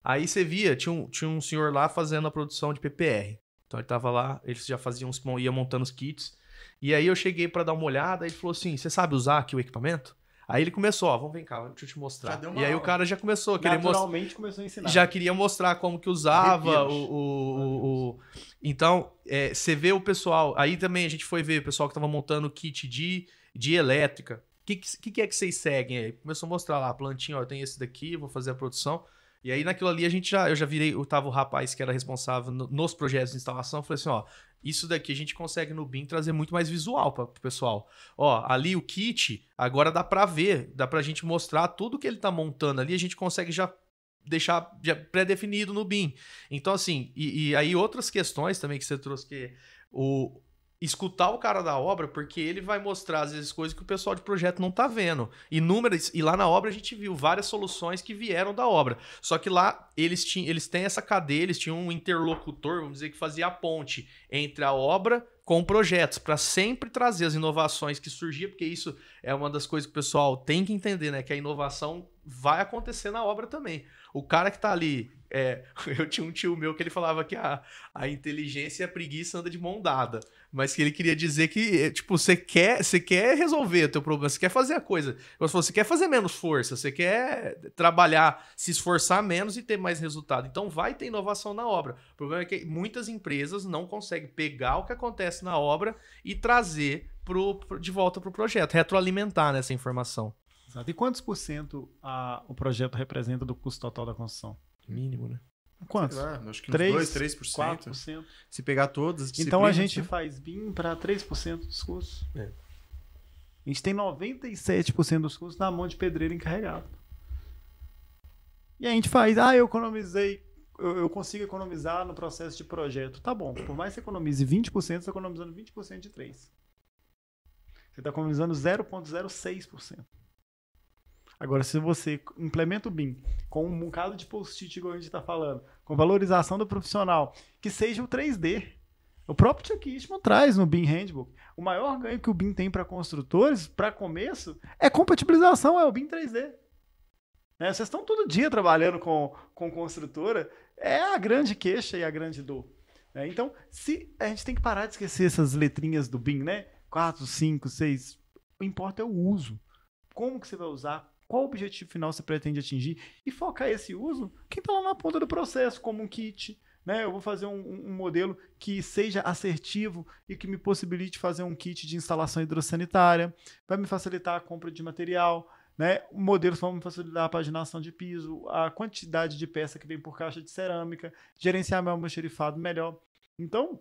Aí você via, tinha um senhor lá fazendo a produção de PPR. Então ele estava lá, eles já ia montando os kits. E aí eu cheguei para dar uma olhada, ele falou assim, você sabe usar aqui o equipamento? Aí ele começou, vamos vem cá, deixa eu te mostrar. E aí o cara já começou a querer mostrar. Naturalmente começou a ensinar. Já queria mostrar como que usava Então, você vê o pessoal. Aí também a gente foi ver o pessoal que estava montando o kit de elétrica. O que é que vocês seguem aí? Começou a mostrar lá a plantinha, ó, tem esse daqui, vou fazer a produção. E aí naquilo ali eu já virei, eu tava o rapaz que era responsável nos projetos de instalação, eu falei assim, ó, isso daqui a gente consegue no BIM trazer muito mais visual para o pessoal. Ó, ali o kit, agora dá para ver, dá pra gente mostrar tudo que ele tá montando ali, a gente consegue já deixar já pré-definido no BIM. Então assim, e aí outras questões também que você trouxe, que escutar o cara da obra, porque ele vai mostrar às vezes coisas que o pessoal de projeto não tá vendo. E lá na obra a gente viu várias soluções que vieram da obra. Só que lá eles têm essa cadeia, eles tinham um interlocutor, vamos dizer, que fazia a ponte entre a obra com projetos, para sempre trazer as inovações que surgiam, porque isso é uma das coisas que o pessoal tem que entender, né? Que a inovação vai acontecer na obra também. O cara que tá ali... eu tinha um tio meu que ele falava que a inteligência e a preguiça andam de mão dada, mas que ele queria dizer que, tipo, você quer resolver o teu problema, você quer fazer a coisa, você quer fazer menos força, você quer trabalhar, se esforçar menos e ter mais resultado. Então vai ter inovação na obra. O problema é que muitas empresas não conseguem pegar o que acontece na obra e trazer de volta para o projeto, retroalimentar nessa informação. Exato. E quantos por cento o projeto representa do custo total da construção? Mínimo, né? Quantos? Acho que uns 3%. 4%. Se pegar todas as Então a gente faz BIM para 3% dos custos. A gente tem 97% dos custos na mão de pedreiro encarregado. E a gente faz, eu economizei, eu consigo economizar no processo de projeto. Tá bom, por mais que você economize 20%, você está economizando 20% de 3%. Você está economizando 0,06%. Agora, se você implementa o BIM com um bocado de post-it, igual a gente está falando, com valorização do profissional, que seja o 3D. O próprio Chuck Eastman traz no BIM Handbook. O maior ganho que o BIM tem para construtores, para começo, é compatibilização, é o BIM 3D. Né? Vocês estão todo dia trabalhando com construtora, é a grande queixa e a grande dor. Né? Então, a gente tem que parar de esquecer essas letrinhas do BIM, né? 4, 5, 6. O que importa é o uso. Como que você vai usar? Qual o objetivo final você pretende atingir? E focar esse uso, quem está lá na ponta do processo, como um kit. Né? Eu vou fazer um modelo que seja assertivo e que me possibilite fazer um kit de instalação hidrossanitária. Vai me facilitar a compra de material. Né? Modelos vão me facilitar a paginação de piso, a quantidade de peça que vem por caixa de cerâmica, gerenciar meu almoxarifado melhor. Então,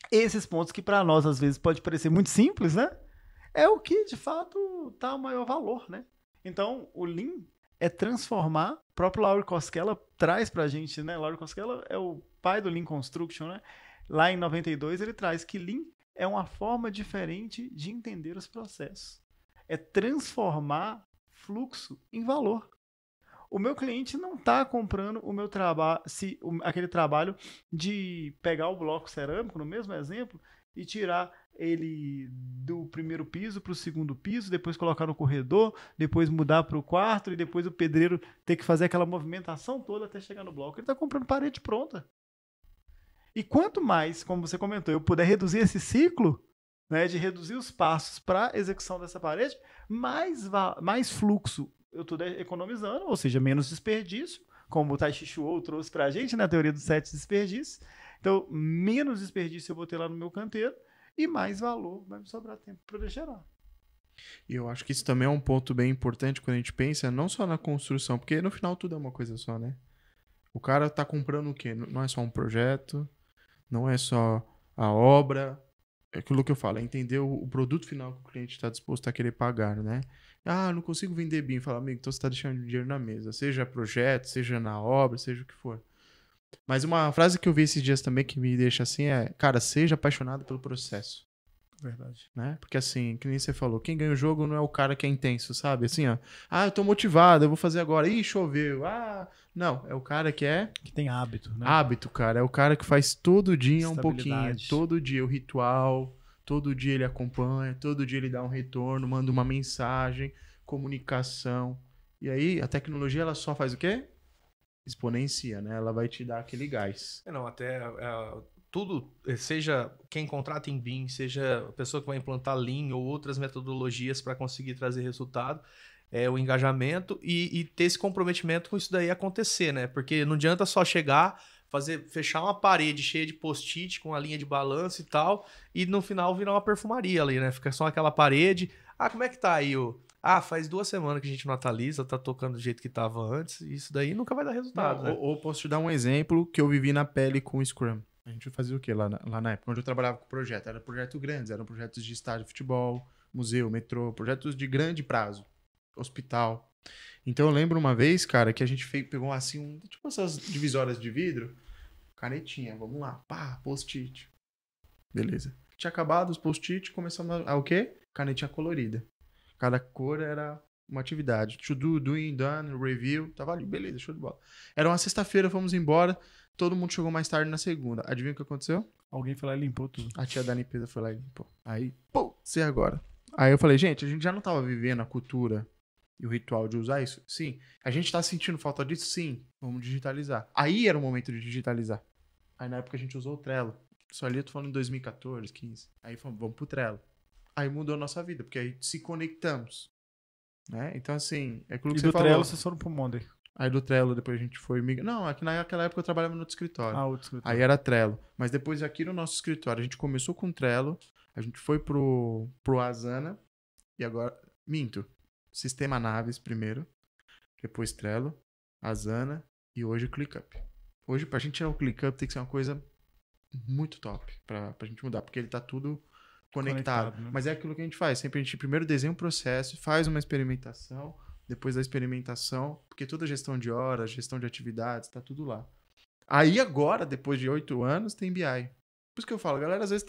esses pontos que para nós às vezes pode parecer muito simples, né? É o que de fato está o maior valor, né? Então, o Lean é transformar, o próprio Lauro Koskela traz para a gente, né? Lauro Koskela é o pai do Lean Construction, né? Lá em 92 ele traz que Lean é uma forma diferente de entender os processos. É transformar fluxo em valor. O meu cliente não está comprando o meu trabalho, aquele trabalho de pegar o bloco cerâmico, no mesmo exemplo, e tirar ele do primeiro piso para o segundo piso, depois colocar no corredor, depois mudar para o quarto e depois o pedreiro ter que fazer aquela movimentação toda até chegar no bloco. Ele está comprando parede pronta. E quanto mais, como você comentou, eu puder reduzir esse ciclo, né, de reduzir os passos para a execução dessa parede, mais fluxo eu estou economizando, ou seja, menos desperdício, como o Tai Chi Chuo trouxe para a gente na teoria dos 7 desperdícios. Então, menos desperdício eu vou ter lá no meu canteiro e mais valor vai me sobrar tempo para poder gerar. E eu acho que isso também é um ponto bem importante quando a gente pensa, não só na construção, porque no final tudo é uma coisa só, né? O cara tá comprando o quê? Não é só um projeto, não é só a obra, é aquilo que eu falo, é entender o produto final que o cliente está disposto a querer pagar, né? Não consigo vender BIM. Fala, amigo, então você está deixando dinheiro na mesa, seja projeto, seja na obra, seja o que for. Mas uma frase que eu vi esses dias também que me deixa assim é, cara, seja apaixonado pelo processo. Verdade. Né? Porque assim, que nem você falou, quem ganha o jogo não é o cara que é intenso, sabe? Assim, ó, eu tô motivado, eu vou fazer agora. Ih, choveu. Não, é o cara que tem hábito, né? Hábito, cara. É o cara que faz todo dia um pouquinho. Todo dia o ritual, todo dia ele acompanha, todo dia ele dá um retorno, manda uma mensagem, comunicação. E aí, a tecnologia, ela só faz o quê? Exponencia, né? Ela vai te dar aquele gás. Tudo, seja quem contrata em BIM, seja a pessoa que vai implantar Lean ou outras metodologias para conseguir trazer resultado, o engajamento e ter esse comprometimento com isso daí acontecer, né? Porque não adianta só chegar, fechar uma parede cheia de post-it com a linha de balanço e tal, e no final virar uma perfumaria ali, né? Fica só aquela parede. Como é que tá aí faz 2 semanas que a gente não atualiza, tá tocando do jeito que tava antes, e isso daí nunca vai dar resultado, né? Ou posso te dar um exemplo que eu vivi na pele com o Scrum. A gente fazia o quê lá na época? Onde eu trabalhava com o projeto. Eram projetos grandes, eram projetos de estádio de futebol, museu, metrô, projetos de grande prazo, hospital. Então eu lembro uma vez, cara, que a gente pegou assim, tipo essas divisórias de vidro, canetinha, vamos lá, pá, post-it. Beleza. Tinha acabado os post-it, começamos a o quê? Canetinha colorida. Cada cor era uma atividade. To do, doing, done, review. Tava ali, beleza, show de bola. Era uma sexta-feira, fomos embora. Todo mundo chegou mais tarde na segunda. Adivinha o que aconteceu? Alguém foi lá e limpou tudo. A tia da limpeza foi lá e limpou. Aí, pô, sei agora. Aí eu falei, gente, a gente já não tava vivendo a cultura e o ritual de usar isso? Sim. A gente tá sentindo falta disso? Sim. Vamos digitalizar. Aí era o momento de digitalizar. Aí na época a gente usou o Trello. Só ali eu tô falando em 2014, 15. Aí falamos, vamos pro Trello. Aí mudou a nossa vida, porque aí se conectamos. Né? Então, assim, é aquilo que você falou. E do Trello vocês foram pro Monday. Aí do Trello depois a gente foi... Não, aqui naquela época eu trabalhava no outro escritório. Outro escritório. Aí era Trello. Mas depois aqui no nosso escritório, a gente começou com Trello, a gente foi pro Asana, e agora... Minto. Sistema Naves primeiro, depois Trello, Asana e hoje o ClickUp. Hoje, pra gente tirar o ClickUp, tem que ser uma coisa muito top pra gente mudar, porque ele tá tudo conectado. Né? Mas é aquilo que a gente faz. Sempre a gente primeiro desenha um processo, faz uma experimentação, depois da experimentação, porque toda a gestão de horas, gestão de atividades, tá tudo lá. Aí agora, depois de 8 anos, tem BI. Por isso que eu falo, a galera às vezes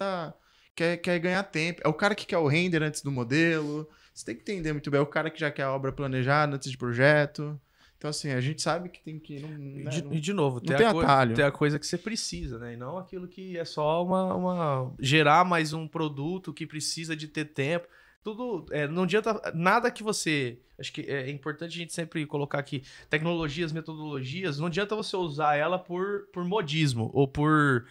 quer ganhar tempo. É o cara que quer o render antes do modelo. Você tem que entender muito bem. É o cara que já quer a obra planejada antes de projeto. Então, assim, a gente sabe que tem que... E de novo, tem atalho. Tem a coisa que você precisa, né? E não aquilo que é só gerar mais um produto que precisa de ter tempo. Tudo... não adianta nada que você... Acho que é importante a gente sempre colocar aqui tecnologias, metodologias. Não adianta você usar ela por modismo ou por...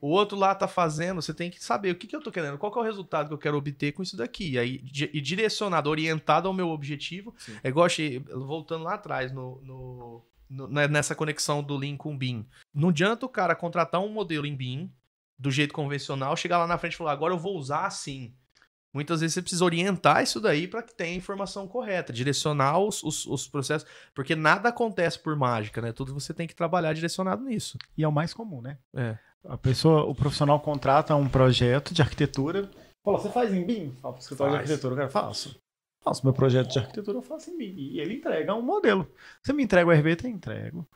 o outro lá tá fazendo. Você tem que saber o que eu tô querendo. Qual que é o resultado que eu quero obter com isso daqui. E direcionado, orientado ao meu objetivo. Sim. É igual, voltando lá atrás nessa conexão do Lean com o BIM. Não adianta o cara contratar um modelo em BIM do jeito convencional, chegar lá na frente e falar, agora eu vou usar assim. Muitas vezes você precisa orientar isso daí para que tenha a informação correta, direcionar os processos, porque nada acontece por mágica, né? Tudo você tem que trabalhar direcionado nisso. E é o mais comum, né? O profissional contrata um projeto de arquitetura, fala, você faz em BIM? Fala pro escritório de arquitetura, o cara, faço meu projeto de arquitetura, eu faço em BIM. E ele entrega um modelo. Você me entrega o RVT? Entrego.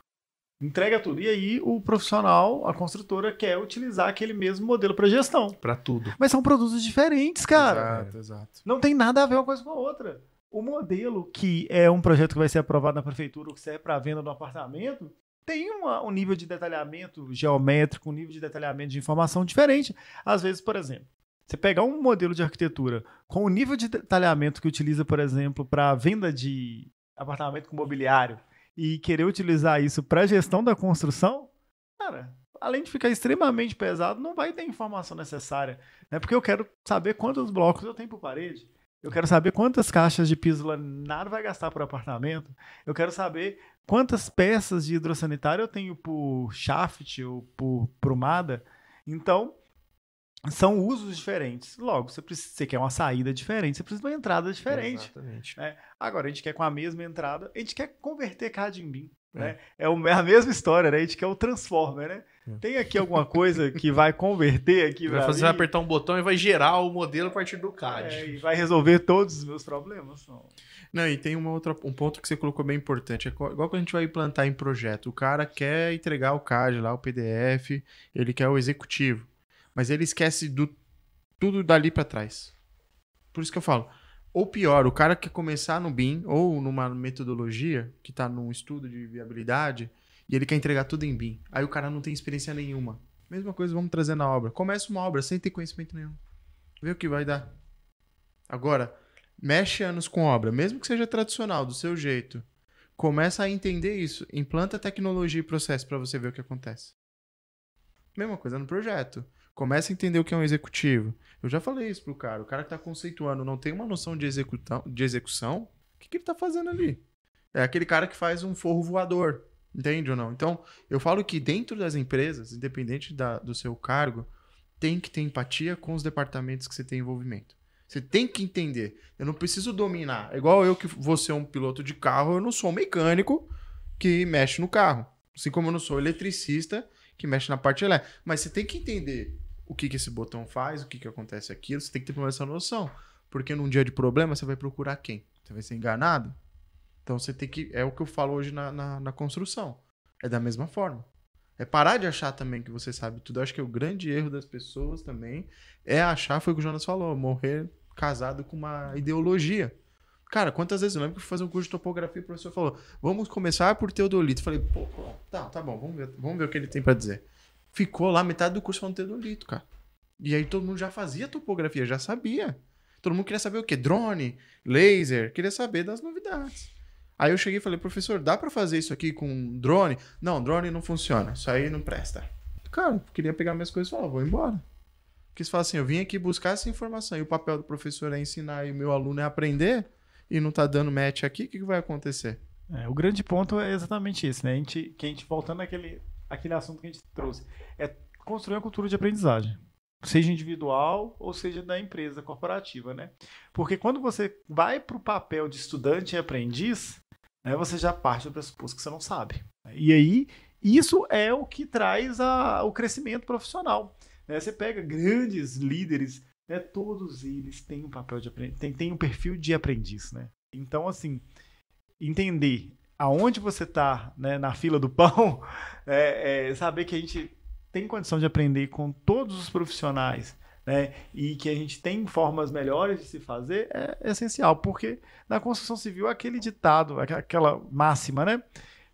Entrega tudo. E aí o profissional, a construtora, quer utilizar aquele mesmo modelo para gestão. Para tudo. Mas são produtos diferentes, cara. Exato. Não tem nada a ver uma coisa com a outra. O modelo, que é um projeto que vai ser aprovado na prefeitura, ou que serve para venda do apartamento, tem um nível de detalhamento geométrico, um nível de detalhamento de informação diferente. Às vezes, por exemplo, você pegar um modelo de arquitetura com o nível de detalhamento que utiliza, por exemplo, para venda de apartamento com mobiliário, e querer utilizar isso para gestão da construção, cara, além de ficar extremamente pesado, não vai ter informação necessária. Né? Porque eu quero saber quantos blocos eu tenho por parede. Eu quero saber quantas caixas de piso laminado vai gastar por apartamento. Eu quero saber quantas peças de hidrossanitário eu tenho por shaft ou por prumada. Então, são usos diferentes. Logo, você quer uma saída diferente, você precisa de uma entrada diferente. Exatamente. Né? Agora, a gente quer com a mesma entrada, a gente quer converter CAD em BIM. Né? É a mesma história, né? A gente quer o transformer, né? Tem aqui alguma coisa que vai converter aqui? Vai apertar um botão e vai gerar o modelo a partir do CAD. E vai resolver todos os meus problemas. Não, e tem um ponto que você colocou bem importante. É igual quando a gente vai implantar em projeto. O cara quer entregar o CAD lá, o PDF, ele quer o executivo. Mas ele esquece tudo dali para trás. Por isso que eu falo. Ou pior, o cara quer começar no BIM ou numa metodologia que está num estudo de viabilidade e ele quer entregar tudo em BIM. Aí o cara não tem experiência nenhuma. Mesma coisa, vamos trazer na obra. Começa uma obra sem ter conhecimento nenhum. Vê o que vai dar. Agora, mexe anos com obra, mesmo que seja tradicional, do seu jeito. Começa a entender isso. Implanta tecnologia e processo para você ver o que acontece. Mesma coisa no projeto. Começa a entender o que é um executivo. Eu já falei isso pro cara. O cara que tá conceituando não tem uma noção de execução. O que ele tá fazendo ali? É aquele cara que faz um forro voador. Entende ou não? Então, eu falo que dentro das empresas, independente do seu cargo, tem que ter empatia com os departamentos que você tem envolvimento. Você tem que entender. Eu não preciso dominar. É igual eu que vou ser um piloto de carro, eu não sou um mecânico que mexe no carro. Assim como eu não sou eletricista que mexe na parte elétrica. Mas você tem que entender o que esse botão faz, o que acontece aquilo. Você tem que ter pelo menos essa noção. Porque num dia de problema, você vai procurar quem? Você vai ser enganado? Então você tem que... É o que eu falo hoje na construção. É da mesma forma. É parar de achar também que você sabe tudo. Eu acho que o grande erro das pessoas também é achar, foi o que o Jonas falou, morrer casado com uma ideologia. Cara, quantas vezes eu lembro que eu fui fazer um curso de topografia e o professor falou, vamos começar por Teodolito. Eu falei, pô, tá bom, vamos ver o que ele tem pra dizer. Ficou lá metade do curso falando Teodolito, cara. E aí todo mundo já fazia topografia, já sabia. Todo mundo queria saber o quê? Drone, laser, queria saber das novidades. Aí eu cheguei e falei, professor, dá pra fazer isso aqui com drone? Não, drone não funciona, isso aí não presta. Cara, eu queria pegar minhas coisas e falar, vou embora. Porque você fala assim, eu vim aqui buscar essa informação e o papel do professor é ensinar e o meu aluno é aprender e não tá dando match aqui, o que vai acontecer? O grande ponto é exatamente esse, né? A gente voltando àquele assunto que a gente trouxe, é construir uma cultura de aprendizagem. Seja individual ou seja da empresa corporativa, né? Porque quando você vai para o papel de estudante e aprendiz, né, você já parte do pressuposto que você não sabe. E aí, isso é o que traz o crescimento profissional. Né? Você pega grandes líderes, né, todos eles têm um papel de aprendiz, têm um perfil de aprendiz. Né? Então, assim, entender aonde você está, né, na fila do pão, saber que a gente tem condição de aprender com todos os profissionais, né, e que a gente tem formas melhores de se fazer, é essencial, porque na construção civil aquele ditado, aquela máxima, né?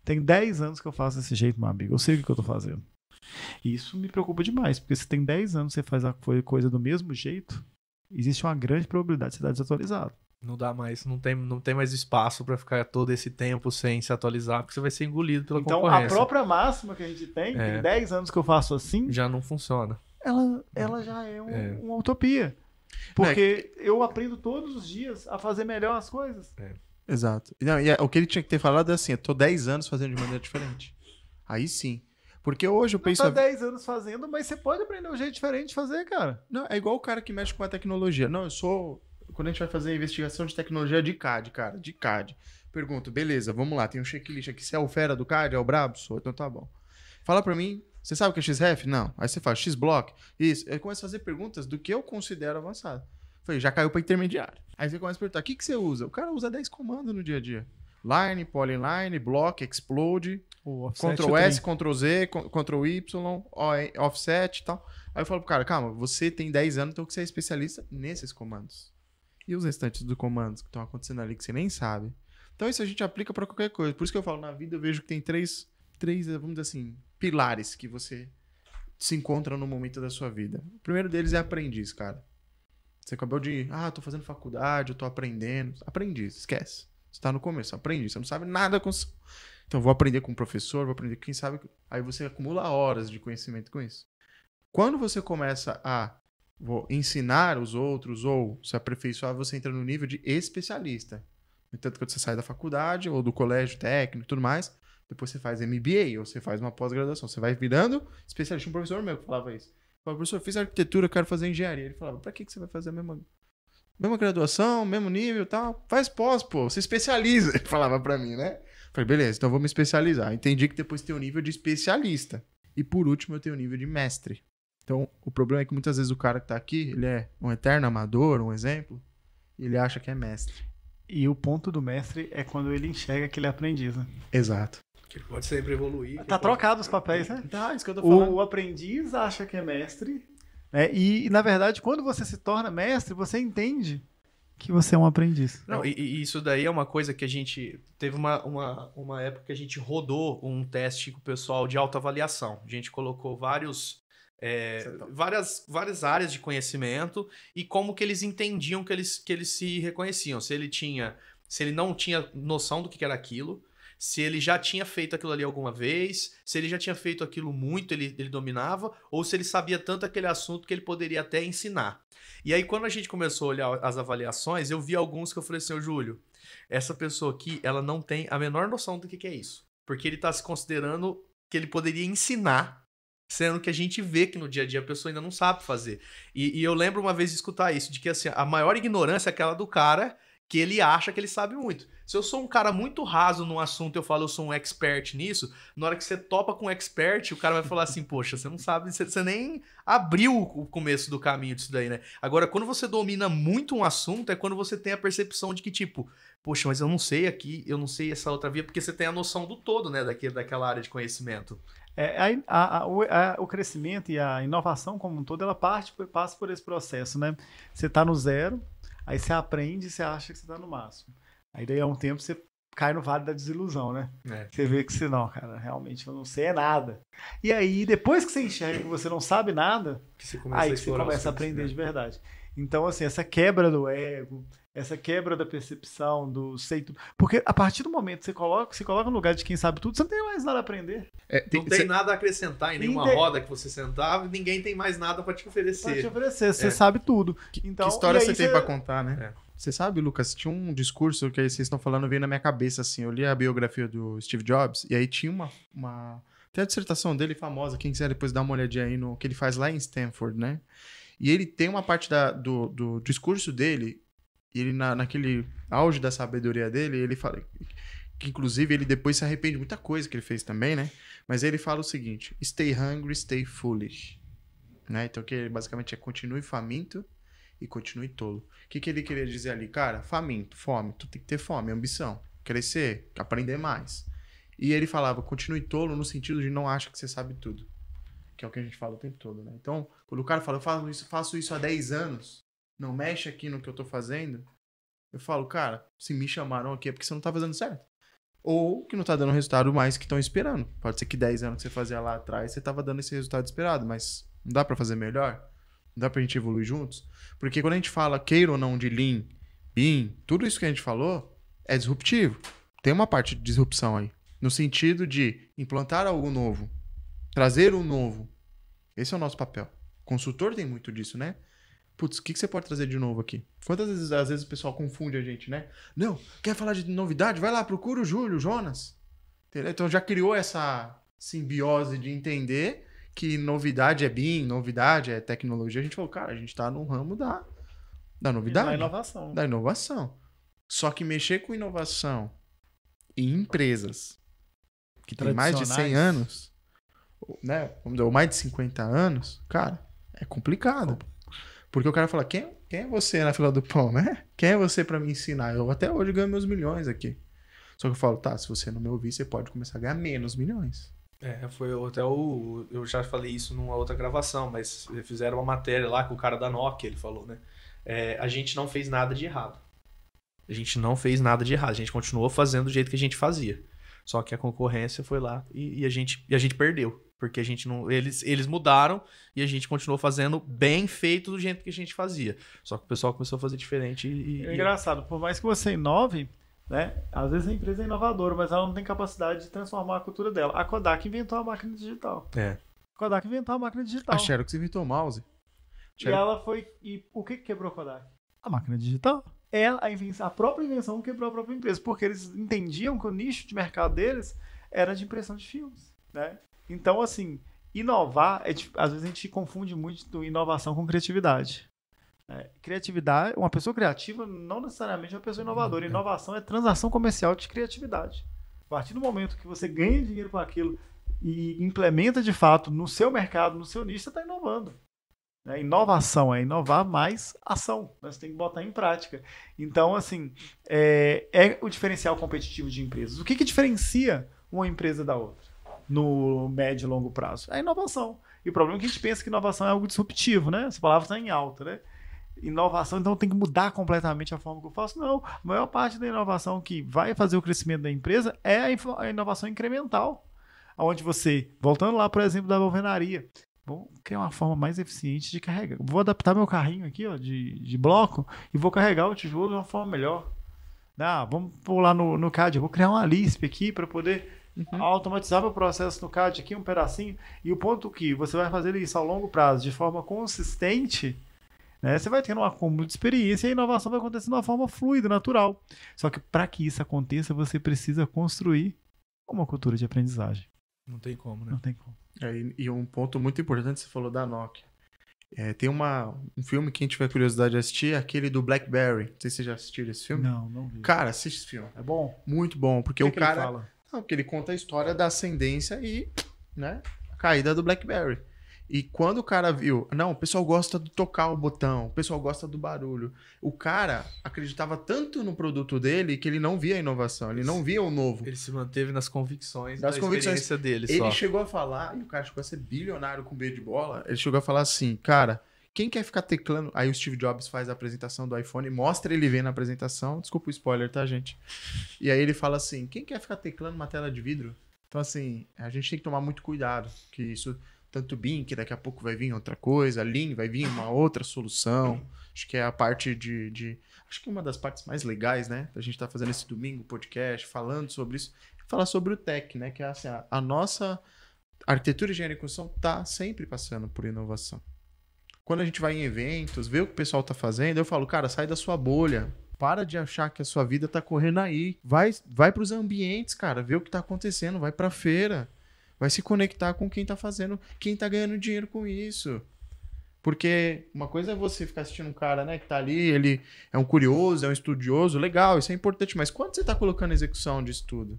Tem 10 anos que eu faço desse jeito, meu amigo, eu sei o que eu estou fazendo. E isso me preocupa demais, porque se tem 10 anos que você faz a coisa do mesmo jeito, existe uma grande probabilidade de você estar desatualizado. Não dá mais, não tem mais espaço para ficar todo esse tempo sem se atualizar, porque você vai ser engolido pela concorrência. Então, a própria máxima que a gente tem 10 anos que eu faço assim... Já não funciona. Ela já é uma utopia. Porque eu aprendo todos os dias a fazer melhor as coisas. Exato. Não, o que ele tinha que ter falado é assim, eu tô 10 anos fazendo de maneira diferente. Aí sim. Porque hoje eu penso... Não tá 10 anos fazendo, mas você pode aprender um jeito diferente de fazer, cara. Não, é igual o cara que mexe com a tecnologia. Não, eu sou... Quando a gente vai fazer a investigação de tecnologia de CAD, cara, de CAD. Pergunto, beleza, vamos lá, tem um checklist aqui. Você é o fera do CAD? É o brabo? Sou, então tá bom. Fala pra mim, você sabe o que é XREF? Não. Aí você fala, XBlock? Isso. Aí começa a fazer perguntas do que eu considero avançado. Falei, já caiu pra intermediário. Aí você começa a perguntar, o que você usa? O cara usa 10 comandos no dia a dia. Line, polyline, block, explode, Ctrl S, Ctrl Z, Ctrl Y, offset e tal. Aí eu falo pro cara, calma, você tem 10 anos, então você é especialista nesses comandos. E os restantes dos comandos que estão acontecendo ali que você nem sabe. Então isso a gente aplica para qualquer coisa. Por isso que eu falo, na vida eu vejo que tem três, vamos dizer assim, pilares que você se encontra no momento da sua vida. O primeiro deles é aprendiz, cara. Você acabou de... tô fazendo faculdade, eu tô aprendendo. Aprendiz, esquece. Você tá no começo, aprendiz. Você não sabe nada com... Então vou aprender com o professor, vou aprender com quem sabe... Aí você acumula horas de conhecimento com isso. Quando você começa a ensinar os outros ou se aperfeiçoar, você entra no nível de especialista. No entanto, quando você sai da faculdade ou do colégio técnico e tudo mais, depois você faz MBA ou você faz uma pós-graduação. Você vai virando especialista. Um professor meu que falava isso. Falava, professor, eu fiz arquitetura, eu quero fazer engenharia. Ele falava, pra que você vai fazer a mesma graduação, mesmo nível e tal? Faz pós, pô, se especializa. Ele falava pra mim, né? Falei, beleza, então eu vou me especializar. Entendi que depois tem o nível de especialista. E por último, eu tenho o nível de mestre. Então, o problema é que muitas vezes o cara que tá aqui, ele é um eterno amador, um exemplo, e ele acha que é mestre. E o ponto do mestre é quando ele enxerga que ele é aprendiz, né? Exato. Que ele pode sempre evoluir. Tá trocado os papéis, né? Tá, isso que eu tô falando. O aprendiz acha que é mestre, né? E, na verdade, quando você se torna mestre, você entende que você é um aprendiz. Não, e isso daí é uma coisa que a gente... Teve uma época que a gente rodou um teste com o pessoal de autoavaliação. A gente colocou várias áreas de conhecimento e como que eles entendiam que eles se reconheciam. Se ele não tinha noção do que era aquilo, se ele já tinha feito aquilo ali alguma vez, se ele já tinha feito aquilo muito, ele dominava, ou se ele sabia tanto aquele assunto que ele poderia até ensinar. E aí, quando a gente começou a olhar as avaliações, eu vi alguns que eu falei assim, Júlio, essa pessoa aqui, ela não tem a menor noção do que é isso. Porque ele está se considerando que ele poderia ensinar sendo que a gente vê que no dia a dia a pessoa ainda não sabe fazer. E eu lembro uma vez de escutar isso, de que assim, a maior ignorância é aquela do cara que ele acha que ele sabe muito. Se eu sou um cara muito raso num assunto e eu falo eu sou um expert nisso, na hora que você topa com um expert, o cara vai falar assim, poxa, você não sabe, você nem abriu o começo do caminho disso daí, né? Agora, quando você domina muito um assunto, é quando você tem a percepção de que, tipo, poxa, mas eu não sei aqui, eu não sei essa outra via, porque você tem a noção do todo, né, daquela área de conhecimento. O crescimento e a inovação como um todo, ela passa por esse processo, né? Você está no zero, aí você aprende e você acha que você está no máximo. Aí daí a um tempo você cai no vale da desilusão, né? Você vê que você não, cara, realmente eu não sei é nada. E aí, depois que você enxerga que você não sabe nada, aí você começa a aprender de verdade. Então, assim, essa quebra do ego, essa quebra da percepção do sei tudo. Porque a partir do momento que se coloca no lugar de quem sabe tudo, você não tem mais nada a aprender. Não tem nada a acrescentar em nenhuma roda que você sentava, ninguém tem mais nada para te oferecer. Você sabe tudo. Então, que história você tem para contar, né? Você sabe, Lucas, tinha um discurso que vocês estão falando, veio na minha cabeça, assim, eu li a biografia do Steve Jobs, e aí tinha tem a dissertação dele famosa, quem quiser depois dar uma olhadinha aí no que ele faz lá em Stanford, né? E ele tem uma parte do discurso dele, ele naquele auge da sabedoria dele, ele fala que inclusive ele depois se arrepende de muita coisa que ele fez também, né? Mas ele fala o seguinte, stay hungry, stay foolish, né? Então que basicamente é continue faminto e continue tolo. O que ele queria dizer ali? Cara, faminto, fome, tu tem que ter fome, ambição, crescer, aprender mais. E ele falava, continue tolo no sentido de não acha que você sabe tudo. Que é o que a gente fala o tempo todo, né? Então, quando o cara fala, eu faço isso há 10 anos, não mexe aqui no que eu tô fazendo, eu falo, cara, se me chamaram aqui é porque você não tá fazendo certo. Ou que não tá dando o resultado mais que estão esperando. Pode ser que 10 anos que você fazia lá atrás, você tava dando esse resultado esperado, mas não dá pra fazer melhor? Não dá pra gente evoluir juntos? Porque quando a gente fala, queira ou não, de Lean, BIM, tudo isso que a gente falou é disruptivo. Tem uma parte de disrupção aí. No sentido de implantar algo novo, trazer um novo. Esse é o nosso papel. O consultor tem muito disso, né? Putz, o que você pode trazer de novo aqui? Quantas vezes, às vezes, o pessoal confunde a gente, né? Não, quer falar de novidade? Vai lá, procura o Júlio, o Jonas. Entendeu? Então já criou essa simbiose de entender que novidade é BIM, novidade é tecnologia. A gente falou, cara, a gente tá no ramo da novidade. Da inovação. Da inovação. Só que mexer com inovação em empresas que tem mais de 100 anos, né? Vamos dizer, ou mais de 50 anos, cara, é complicado. Porque o cara fala, quem é você na fila do pão, né? Quem é você pra me ensinar? Eu até hoje ganho meus milhões aqui. Só que eu falo, tá, se você não me ouvir, você pode começar a ganhar menos milhões. Eu já falei isso numa outra gravação, mas fizeram uma matéria lá com o cara da Nokia, ele falou, né? A gente não fez nada de errado. A gente não fez nada de errado. A gente continuou fazendo do jeito que a gente fazia. Só que a concorrência foi lá e a gente perdeu. Porque a gente não. Eles mudaram e a gente continuou fazendo bem feito do jeito que a gente fazia. Só que o pessoal começou a fazer diferente É engraçado, por mais que você inove, né? Às vezes a empresa é inovadora, mas ela não tem capacidade de transformar a cultura dela. A Kodak inventou a máquina digital. A Kodak inventou a máquina digital. A Xerox inventou o mouse. E ela foi. E o que quebrou a Kodak? A máquina digital. A própria invenção quebrou a própria empresa, porque eles entendiam que o nicho de mercado deles era de impressão de filmes, né? Então, assim, inovar, às vezes a gente confunde muito inovação com criatividade. Criatividade, uma pessoa criativa não necessariamente é uma pessoa inovadora. Inovação é transação comercial de criatividade. A partir do momento que você ganha dinheiro com aquilo e implementa de fato no seu mercado, no seu nicho, você está inovando. Inovação é inovar mais ação. Você tem que botar em prática. Então, assim, é o diferencial competitivo de empresas. O que diferencia uma empresa da outra no médio e longo prazo? É a inovação. E o problema é que a gente pensa que inovação é algo disruptivo, né? Essa palavra está em alta, né? Inovação, então tem que mudar completamente a forma que eu faço. Não, a maior parte da inovação que vai fazer o crescimento da empresa é a inovação incremental. Onde você, voltando lá, por exemplo, da alvenaria, vou criar uma forma mais eficiente de carregar. Vou adaptar meu carrinho aqui, ó, de bloco e vou carregar o tijolo de uma forma melhor. Vamos pular no CAD. Eu vou criar uma Lisp aqui para poder automatizar o processo no CAD aqui, um pedacinho. E o ponto que você vai fazer isso ao longo prazo de forma consistente, né, você vai tendo um acúmulo de experiência e a inovação vai acontecer de uma forma fluida, natural. Só que para que isso aconteça, você precisa construir uma cultura de aprendizagem. Não tem como, né? Não tem como. E um ponto muito importante, você falou da Nokia. Tem um filme que a gente tiver curiosidade de assistir, aquele do BlackBerry. Não sei se vocês já assistiram esse filme. Não vi. Cara, assiste esse filme. É bom? Muito bom, porque O que o cara... ele fala? Não, porque ele conta a história da ascendência e, né, a caída do BlackBerry. E quando o cara viu... Não, o pessoal gosta de tocar o botão, o pessoal gosta do barulho. O cara acreditava tanto no produto dele que ele não via a inovação, ele não via o novo. Ele se manteve nas convicções Das da convicções experiência dele Ele só. chegou a falar, e o cara chegou a ser bilionário com B de bola, ele chegou a falar assim, cara, quem quer ficar teclando... Aí o Steve Jobs faz a apresentação do iPhone, mostra ele vendo a apresentação, desculpa o spoiler, tá, gente? E aí ele fala assim, quem quer ficar teclando uma tela de vidro? Então, assim, a gente tem que tomar muito cuidado, que isso... Tanto BIM, que daqui a pouco vai vir outra coisa, Lean, vai vir uma outra solução. Acho que é a parte acho que uma das partes mais legais, né? A gente tá fazendo esse domingo podcast, falando sobre isso. Falar sobre o tech, né? Que é assim, a nossa arquitetura e engenharia de construção tá sempre passando por inovação. Quando a gente vai em eventos, vê o que o pessoal tá fazendo, eu falo, cara, sai da sua bolha. Para de achar que a sua vida tá correndo aí. Vai pros ambientes, cara. Vê o que tá acontecendo. Vai pra feira. Vai se conectar com quem tá fazendo, quem tá ganhando dinheiro com isso. Porque uma coisa é você ficar assistindo um cara, né, que tá ali, ele é um curioso, é um estudioso, legal, isso é importante, mas quando você tá colocando a execução de estudo?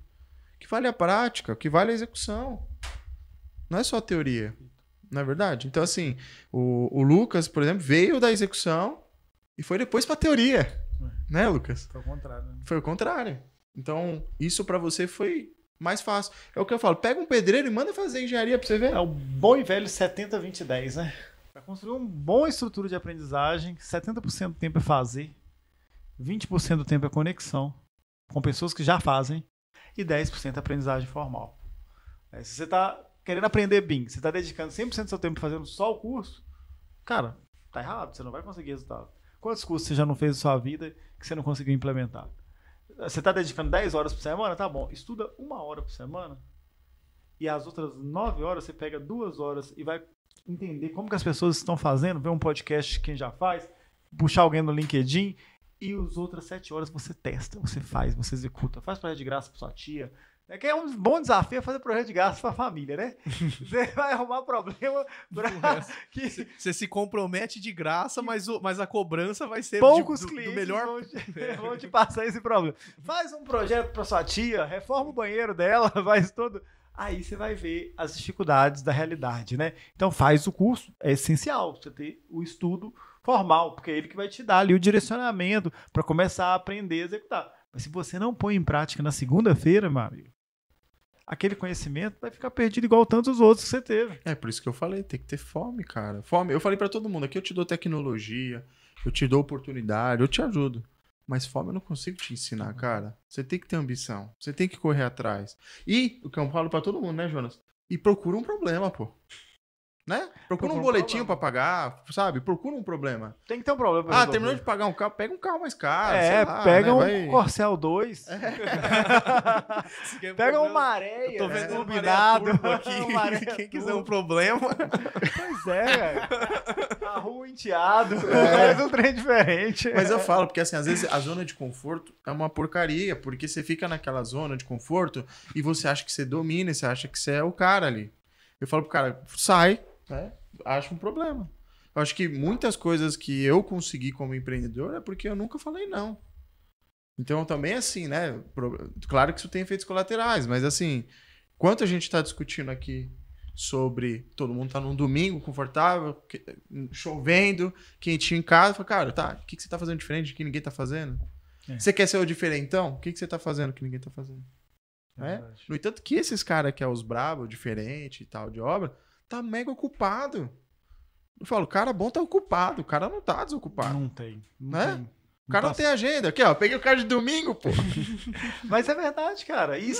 Que vale a prática, que vale a execução. Não é só a teoria, não é verdade? Então, assim, o Lucas, por exemplo, veio da execução e foi depois pra teoria. Né, Lucas? Foi o contrário. Né? Foi o contrário. Então, isso pra você foi... mais fácil. É o que eu falo. Pega um pedreiro e manda fazer engenharia pra você ver. É o bom e velho 70-20-10, né? Para construir uma boa estrutura de aprendizagem, 70% do tempo é fazer, 20% do tempo é conexão com pessoas que já fazem e 10% é aprendizagem formal. Se você está querendo aprender BIM, você está dedicando 100% do seu tempo fazendo só o curso, cara, tá errado, você não vai conseguir resultado. Quantos cursos você já não fez na sua vida que você não conseguiu implementar? Você está dedicando 10 horas por semana? Tá bom. Estuda 1 hora por semana. E as outras 9 horas você pega 2 horas e vai entender como que as pessoas estão fazendo, ver um podcast de quem já faz, puxar alguém no LinkedIn e as outras 7 horas você testa, você faz, você executa. Faz projeto de graça para sua tia. Que é um bom desafio fazer projeto de graça para a família, né? Você vai arrumar problema para que... Você se compromete de graça, mas a cobrança vai ser poucos do clientes melhor... vão te passar esse problema. Faz um projeto para sua tia, reforma o banheiro dela, faz todo... Aí você vai ver as dificuldades da realidade, né? Então faz o curso, é essencial você ter o estudo formal, porque é ele que vai te dar ali o direcionamento para começar a aprender a executar. Mas se você não põe em prática na segunda-feira, meu amigo, aquele conhecimento vai ficar perdido igual tantos outros que você teve. É por isso que eu falei, tem que ter fome, cara. Fome. Eu falei pra todo mundo, aqui eu te dou tecnologia, eu te dou oportunidade, eu te ajudo. Mas fome eu não consigo te ensinar, cara. Você tem que ter ambição, você tem que correr atrás. E, o que eu falo pra todo mundo, né, Jonas? E procura um problema, pô. Né? Procura um boletinho pra pagar, sabe? Procura um problema. Tem que ter um problema. Terminou de pagar um carro, pega um carro mais caro. Pega né? um Corcel 2. Pega um Maré. Tô vendo um turbinado aqui. Quem quiser um problema. Pois é, velho. Arruma um enteado. Faz um trem diferente. Mas eu falo, porque assim, às vezes a zona de conforto é uma porcaria, porque você fica naquela zona de conforto e você acha que você domina, você acha que você é o cara ali. Eu falo pro cara, sai, né? Acho um problema. Eu acho que muitas coisas que eu consegui como empreendedor é porque eu nunca falei não. Então também assim, né? Claro que isso tem efeitos colaterais, mas assim, quanto a gente está discutindo aqui sobre todo mundo tá num domingo confortável, chovendo, quentinho em casa, fala, cara, tá, o que você tá fazendo diferente que ninguém tá fazendo? Você quer ser o diferentão? O que você tá fazendo que ninguém tá fazendo? No entanto que esses caras que é os bravos, diferente e tal, de obra, tá mega ocupado. Eu falo, o cara bom tá ocupado, o cara não tá desocupado. Não tem. Né? O cara não tem agenda. Aqui, ó, peguei o cara de domingo, pô. Mas é verdade, cara. E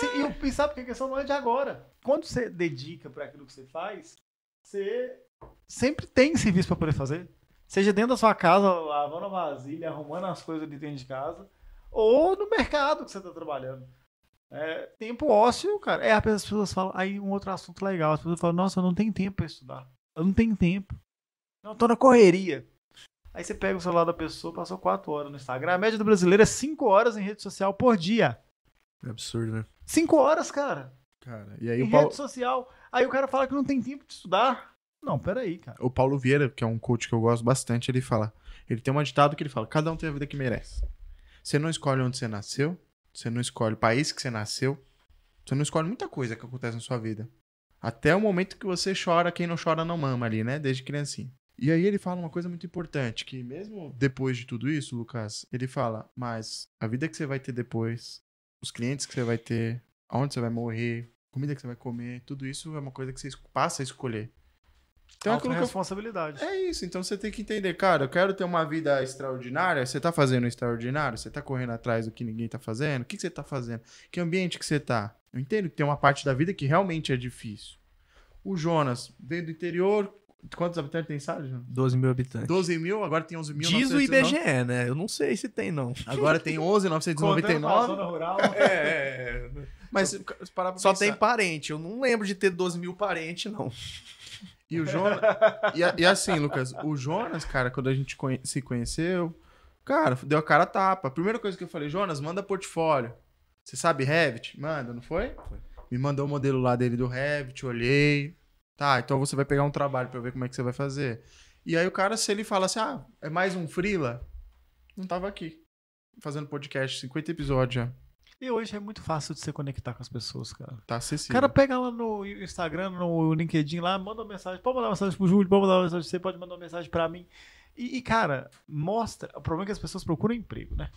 sabe que a questão não é de agora. Quando você dedica para aquilo que você faz, você sempre tem serviço para poder fazer. Seja dentro da sua casa, lavando a vasilha, arrumando as coisas ali dentro de casa, ou no mercado que você tá trabalhando. Tempo ósseo, cara. As pessoas falam, aí um outro assunto legal, as pessoas falam, nossa, eu não tenho tempo para estudar. Eu não tenho tempo. Não, tô na correria. Aí você pega o celular da pessoa, passou 4 horas no Instagram. A média do brasileiro é 5 horas em rede social por dia. É absurdo, né? 5 horas, cara. Cara, e aí em rede social. Aí o cara fala que não tem tempo de estudar. Não, peraí, cara. O Paulo Vieira, que é um coach que eu gosto bastante, ele tem um ditado que ele fala, cada um tem a vida que merece. Você não escolhe onde você nasceu, você não escolhe o país que você nasceu, você não escolhe muita coisa que acontece na sua vida. Até o momento que você chora, quem não chora não mama ali, né? Desde criancinha. E aí ele fala uma coisa muito importante, que mesmo depois de tudo isso, Lucas, ele fala, mas a vida que você vai ter depois, os clientes que você vai ter, aonde você vai morrer, comida que você vai comer, tudo isso é uma coisa que você passa a escolher. Então, responsabilidade. É isso, então você tem que entender, cara, eu quero ter uma vida extraordinária, você tá fazendo o extraordinário? Você tá correndo atrás do que ninguém tá fazendo? O que você tá fazendo? Que ambiente que você tá? Eu entendo que tem uma parte da vida que realmente é difícil. O Jonas veio do interior, quantos habitantes tem, sabe, Jonas? 12 mil habitantes. 12 mil, agora tem 11 mil. Diz o IBGE, né? Eu não sei se tem, não. Agora tem 11.999. Zona rural. Mas só tem parente, eu não lembro de ter 12 mil parentes, não. E o Jonas. E assim, Lucas, o Jonas, cara, quando a gente se conheceu, cara, deu a cara a tapa. A primeira coisa que eu falei, Jonas, manda portfólio. Você sabe Revit? Manda, não foi? Foi. Me mandou o modelo lá dele do Revit, olhei. Tá, então você vai pegar um trabalho pra eu ver como é que você vai fazer. E aí o cara, se ele fala assim, é mais um freela, não tava aqui. Fazendo podcast, 50 episódios já. E hoje é muito fácil de se conectar com as pessoas, cara. Tá acessível. O cara pega lá no Instagram, no LinkedIn lá, manda uma mensagem. Pode mandar uma mensagem pro Júlio, pode mandar uma mensagem pra você, pode mandar uma mensagem pra mim. E, cara, mostra. O problema é que as pessoas procuram emprego, né?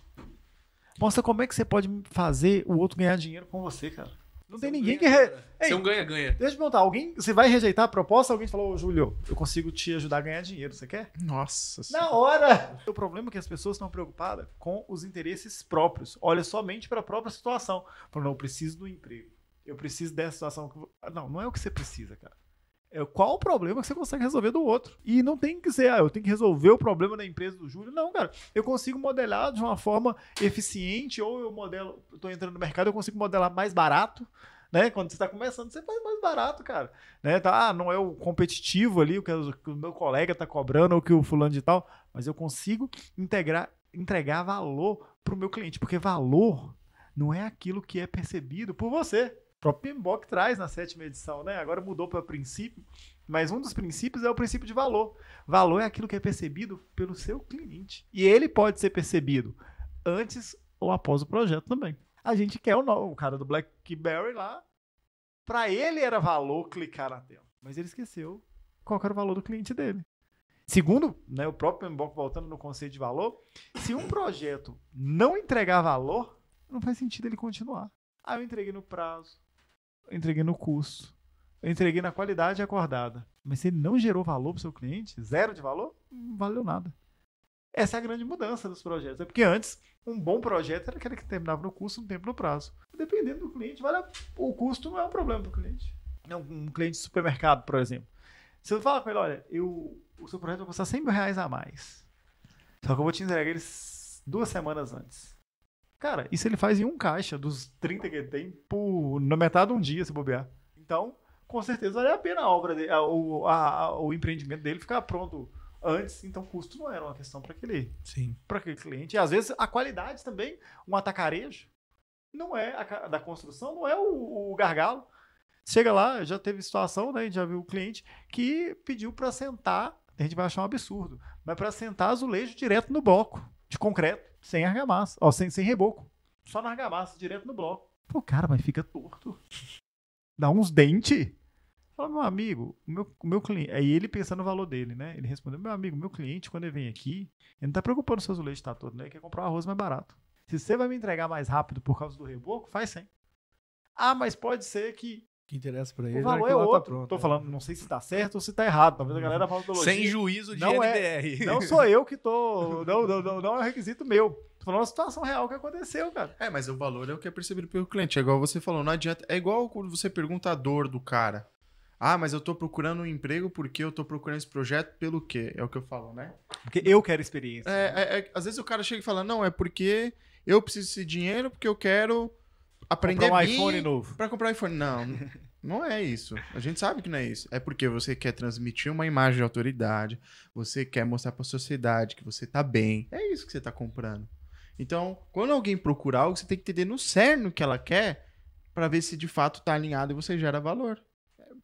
Mostra como é que você pode fazer o outro ganhar dinheiro com você, cara. Não tem ninguém que... Você é um ganha-ganha. Deixa eu te perguntar, você vai rejeitar a proposta? Alguém te falou, ô Júlio, eu consigo te ajudar a ganhar dinheiro, você quer? Nossa Na hora! O problema é que as pessoas estão preocupadas com os interesses próprios. Olha somente para a própria situação. Falam, não, eu preciso do emprego. Eu preciso dessa situação. Não, não é o que você precisa, cara. É qual o problema que você consegue resolver do outro. E não tem que ser, eu tenho que resolver o problema da empresa do Júlio. Não, cara. Eu consigo modelar de uma forma eficiente, ou eu modelo, estou entrando no mercado, eu consigo modelar mais barato. Né? Quando você está começando, você faz mais barato, cara. Né? Tá, não é o competitivo ali, o que o meu colega está cobrando, ou que o fulano de tal, mas eu consigo entregar valor para o meu cliente, porque valor não é aquilo que é percebido por você. O próprio PMBOK traz na 7ª edição, né? Agora mudou para princípio, mas um dos princípios é o princípio de valor. Valor é aquilo que é percebido pelo seu cliente. E ele pode ser percebido antes ou após o projeto também. A gente quer o cara do BlackBerry lá, para ele era valor clicar na tela, mas ele esqueceu qual era o valor do cliente dele. Segundo, né, o próprio PMBOK, voltando no conceito de valor, se um projeto não entregar valor, não faz sentido ele continuar. Eu entreguei no prazo, eu entreguei no custo, eu entreguei na qualidade acordada, mas se ele não gerou valor para o seu cliente, zero de valor, não valeu nada. Essa é a grande mudança dos projetos. É porque antes, um bom projeto era aquele que terminava no custo, no tempo, no prazo. Dependendo do cliente, o custo não é um problema para o cliente. Um cliente de supermercado, por exemplo. Se eu falar com ele, olha, o seu projeto vai custar 100 mil reais a mais. Só que eu vou te entregar eles 2 semanas antes. Cara, isso ele faz em um caixa dos 30 que ele tem na metade de um dia, se bobear. Então, com certeza vale a pena a obra dele, o empreendimento dele ficar pronto antes, então custo não era uma questão para aquele cliente. E às vezes a qualidade também, um atacarejo, não é da construção, não é o gargalo. Chega lá, já teve situação, né, a gente já viu o cliente que pediu para sentar, a gente vai achar um absurdo, mas para sentar azulejo direto no bloco de concreto, sem argamassa, sem reboco, só na argamassa, direto no bloco. Pô, cara, mas fica torto. Dá uns dentes. Fala, meu amigo, o meu cliente. Aí ele pensando no valor dele, né? Ele respondeu, meu amigo, meu cliente, quando ele vem aqui, ele não tá preocupando se o azulejo tá todo, né? Ele quer comprar um arroz mais barato. Se você vai me entregar mais rápido por causa do reboco, faz 100. Mas pode ser que que interessa pra ele. O valor é outro. Tá pronto, tô falando, não sei se tá certo ou se tá errado. Talvez a galera fale do sem juízo de NBR. Não sou eu que tô. Não é um requisito meu. Tô falando uma situação real que aconteceu, cara. Mas o valor é o que é percebido pelo cliente. É igual você falou, não adianta. É igual quando você pergunta a dor do cara. Mas eu tô procurando um emprego porque eu tô procurando esse projeto pelo quê? É o que eu falo, né? Porque eu quero experiência. Às vezes o cara chega e fala, não, é porque eu preciso desse dinheiro porque eu quero aprender comprar um iPhone novo. Pra comprar um iPhone. Não é isso. A gente sabe que não é isso. É porque você quer transmitir uma imagem de autoridade, você quer mostrar pra sociedade que você tá bem. É isso que você tá comprando. Então, quando alguém procura algo, você tem que entender no cerne o que ela quer para ver se de fato tá alinhado e você gera valor.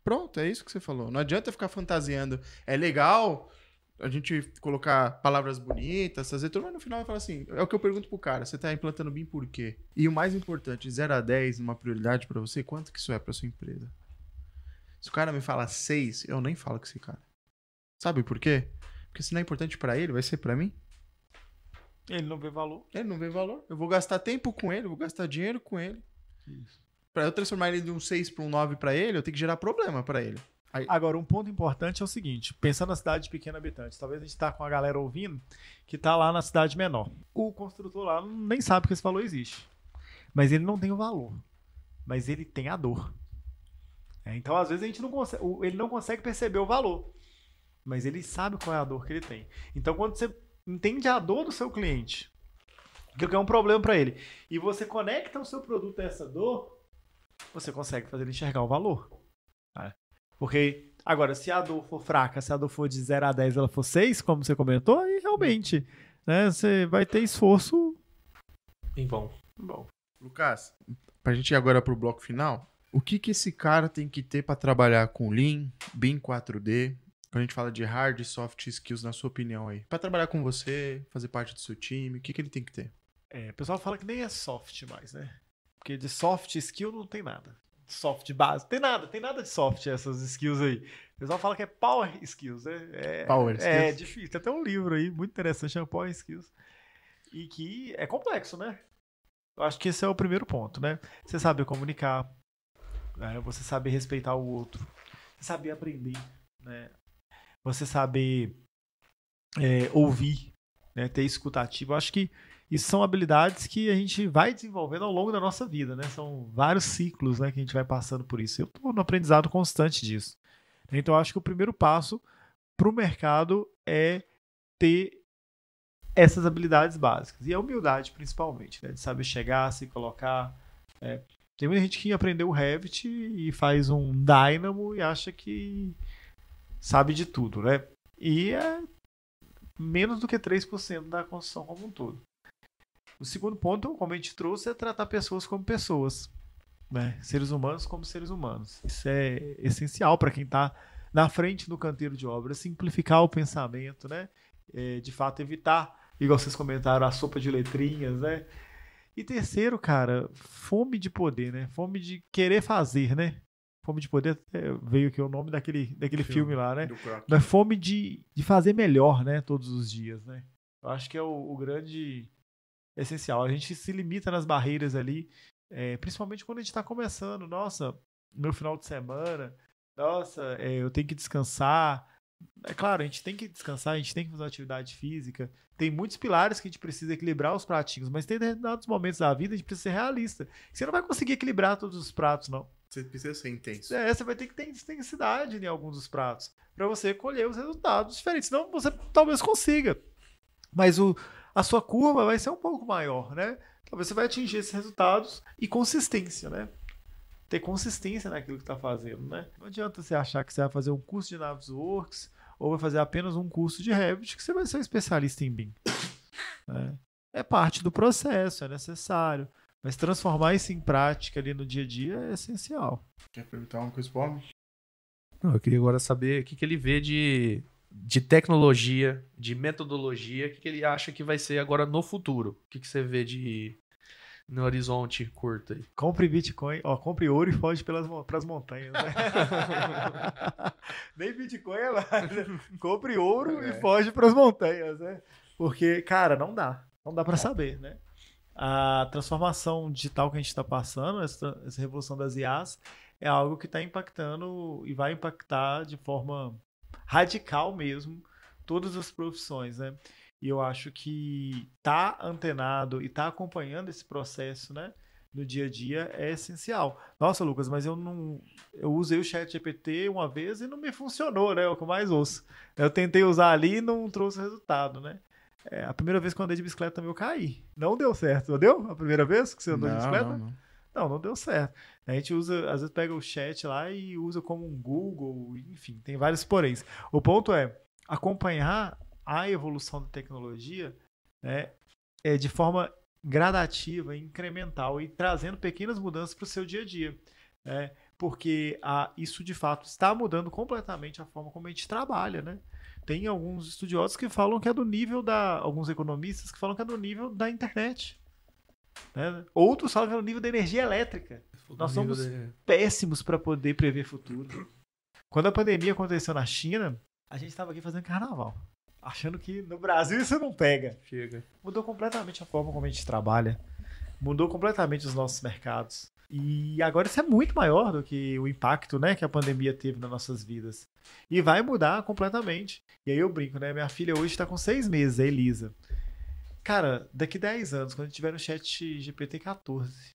Pronto, é isso que você falou. Não adianta ficar fantasiando. É legal a gente colocar palavras bonitas, fazer tudo, mas no final eu falo assim, é o que eu pergunto pro cara, você tá implantando BIM por quê? E o mais importante, de 0 a 10, uma prioridade para você, quanto que isso é para sua empresa? Se o cara me fala 6, eu nem falo com esse cara. Sabe por quê? Porque se não é importante para ele, vai ser para mim? Ele não vê valor. Ele não vê valor. Eu vou gastar tempo com ele, eu vou gastar dinheiro com ele. Isso. Para eu transformar ele de um 6 para um 9 para ele, eu tenho que gerar problema para ele. Aí... Agora, um ponto importante é o seguinte, pensando na cidade de pequeno habitante, talvez a gente tá com a galera ouvindo que tá lá na cidade menor. O construtor lá nem sabe que esse valor existe, mas ele não tem o valor, mas ele tem a dor. Então, às vezes, a gente não consegue, ele não consegue perceber o valor, mas ele sabe qual é a dor que ele tem. Então, quando você entende a dor do seu cliente, que é um problema para ele, e você conecta o seu produto a essa dor, você consegue fazer ele enxergar o valor. Tá? Porque, agora, se a dor for fraca, se a dor for de 0 a 10, ela for 6, como você comentou, aí realmente, né, você vai ter esforço em vão. Bom. Lucas, pra gente ir agora pro bloco final, o que esse cara tem que ter para trabalhar com Lean, BIM 4D, quando a gente fala de hard e soft skills, na sua opinião aí? Para trabalhar com você, fazer parte do seu time, o que ele tem que ter? O pessoal fala que nem é soft mais, né? Porque de soft skill não tem nada. Soft base, tem nada de soft essas skills aí. O pessoal fala que é power skills, né? Power skills. É difícil. Tem até um livro aí muito interessante, chama Power Skills. E que é complexo, né? Eu acho que esse é o primeiro ponto, né? Você saber comunicar, né? Você saber respeitar o outro, você saber aprender, né? Você saber ouvir, né? Ter escutativo. Eu acho que isso são habilidades que a gente vai desenvolvendo ao longo da nossa vida, né? São vários ciclos, né, que a gente vai passando por isso. Eu estou no aprendizado constante disso. Então, eu acho que o primeiro passo para o mercado é ter essas habilidades básicas. E a humildade, principalmente, né? De saber chegar, se colocar. Tem muita gente que aprendeu o Revit e faz um Dynamo e acha que sabe de tudo, né? E é menos do que 3% da construção como um todo. O segundo ponto, como a gente trouxe, é tratar pessoas como pessoas, né? Seres humanos como seres humanos. Isso é essencial para quem está na frente do canteiro de obra, simplificar o pensamento, né? De fato, evitar, igual vocês comentaram, a sopa de letrinhas, né? E terceiro, cara, fome de poder, né? Fome de querer fazer, né? Fome de poder, veio aqui o nome daquele filme lá, né? Mas fome de fazer melhor, né? Todos os dias, né? Eu acho que é o grande essencial. A gente se limita nas barreiras ali, principalmente quando a gente está começando. Nossa, meu final de semana, nossa, eu tenho que descansar. É claro, a gente tem que descansar, a gente tem que fazer uma atividade física. Tem muitos pilares que a gente precisa equilibrar os pratinhos, mas tem determinados momentos da vida a gente precisa ser realista. Você não vai conseguir equilibrar todos os pratos, não. Você precisa ser intenso. Você vai ter que ter intensidade em alguns dos pratos para você colher os resultados diferentes. Senão você talvez consiga, mas a sua curva vai ser um pouco maior, né? Talvez você vai atingir esses resultados e consistência, né? Ter consistência naquilo que está fazendo, né? Não adianta você achar que você vai fazer um curso de Navisworks ou vai fazer apenas um curso de Revit que você vai ser um especialista em BIM. É parte do processo, é necessário. Mas transformar isso em prática ali no dia a dia é essencial. Quer perguntar uma coisa para o homem? Eu queria agora saber o que ele vê de tecnologia, de metodologia, o que ele acha que vai ser agora no futuro. O que você vê no horizonte curto aí? Compre Bitcoin, compre ouro e foge pras montanhas, né? Nem Bitcoin é mais, né? Compre ouro e foge pras montanhas, né? Porque, cara, não dá para saber, né? A transformação digital que a gente está passando, essa revolução das IAs, é algo que está impactando e vai impactar de forma radical mesmo todas as profissões, né? E eu acho que tá antenado e tá acompanhando esse processo, né, no dia a dia é essencial. Nossa, Lucas, mas eu usei o ChatGPT uma vez e não me funcionou, né? É o que eu mais ouço. Eu tentei usar ali e não trouxe resultado, né? A primeira vez que eu andei de bicicleta também eu caí. Não deu certo. Deu? A primeira vez que você andou de bicicleta? Não deu certo. A gente usa, às vezes pega o chat lá e usa como um Google, enfim, tem vários poréns. O ponto é acompanhar a evolução da tecnologia, né, de forma gradativa, incremental e trazendo pequenas mudanças para o seu dia a dia. Porque isso, de fato, está mudando completamente a forma como a gente trabalha, né? Tem alguns estudiosos que falam que é do nível alguns economistas que falam que é do nível da internet. Né? Outros falam que é do nível da energia elétrica. Nós somos péssimos para poder prever futuro. Quando a pandemia aconteceu na China, a gente estava aqui fazendo carnaval, achando que no Brasil isso não pega. Chega. Mudou completamente a forma como a gente trabalha. Mudou completamente os nossos mercados. E agora isso é muito maior do que o impacto, né, que a pandemia teve nas nossas vidas. E vai mudar completamente. E aí eu brinco, né? Minha filha hoje está com 6 meses, a Elisa. Cara, daqui 10 anos, quando tiver no chat GPT 14,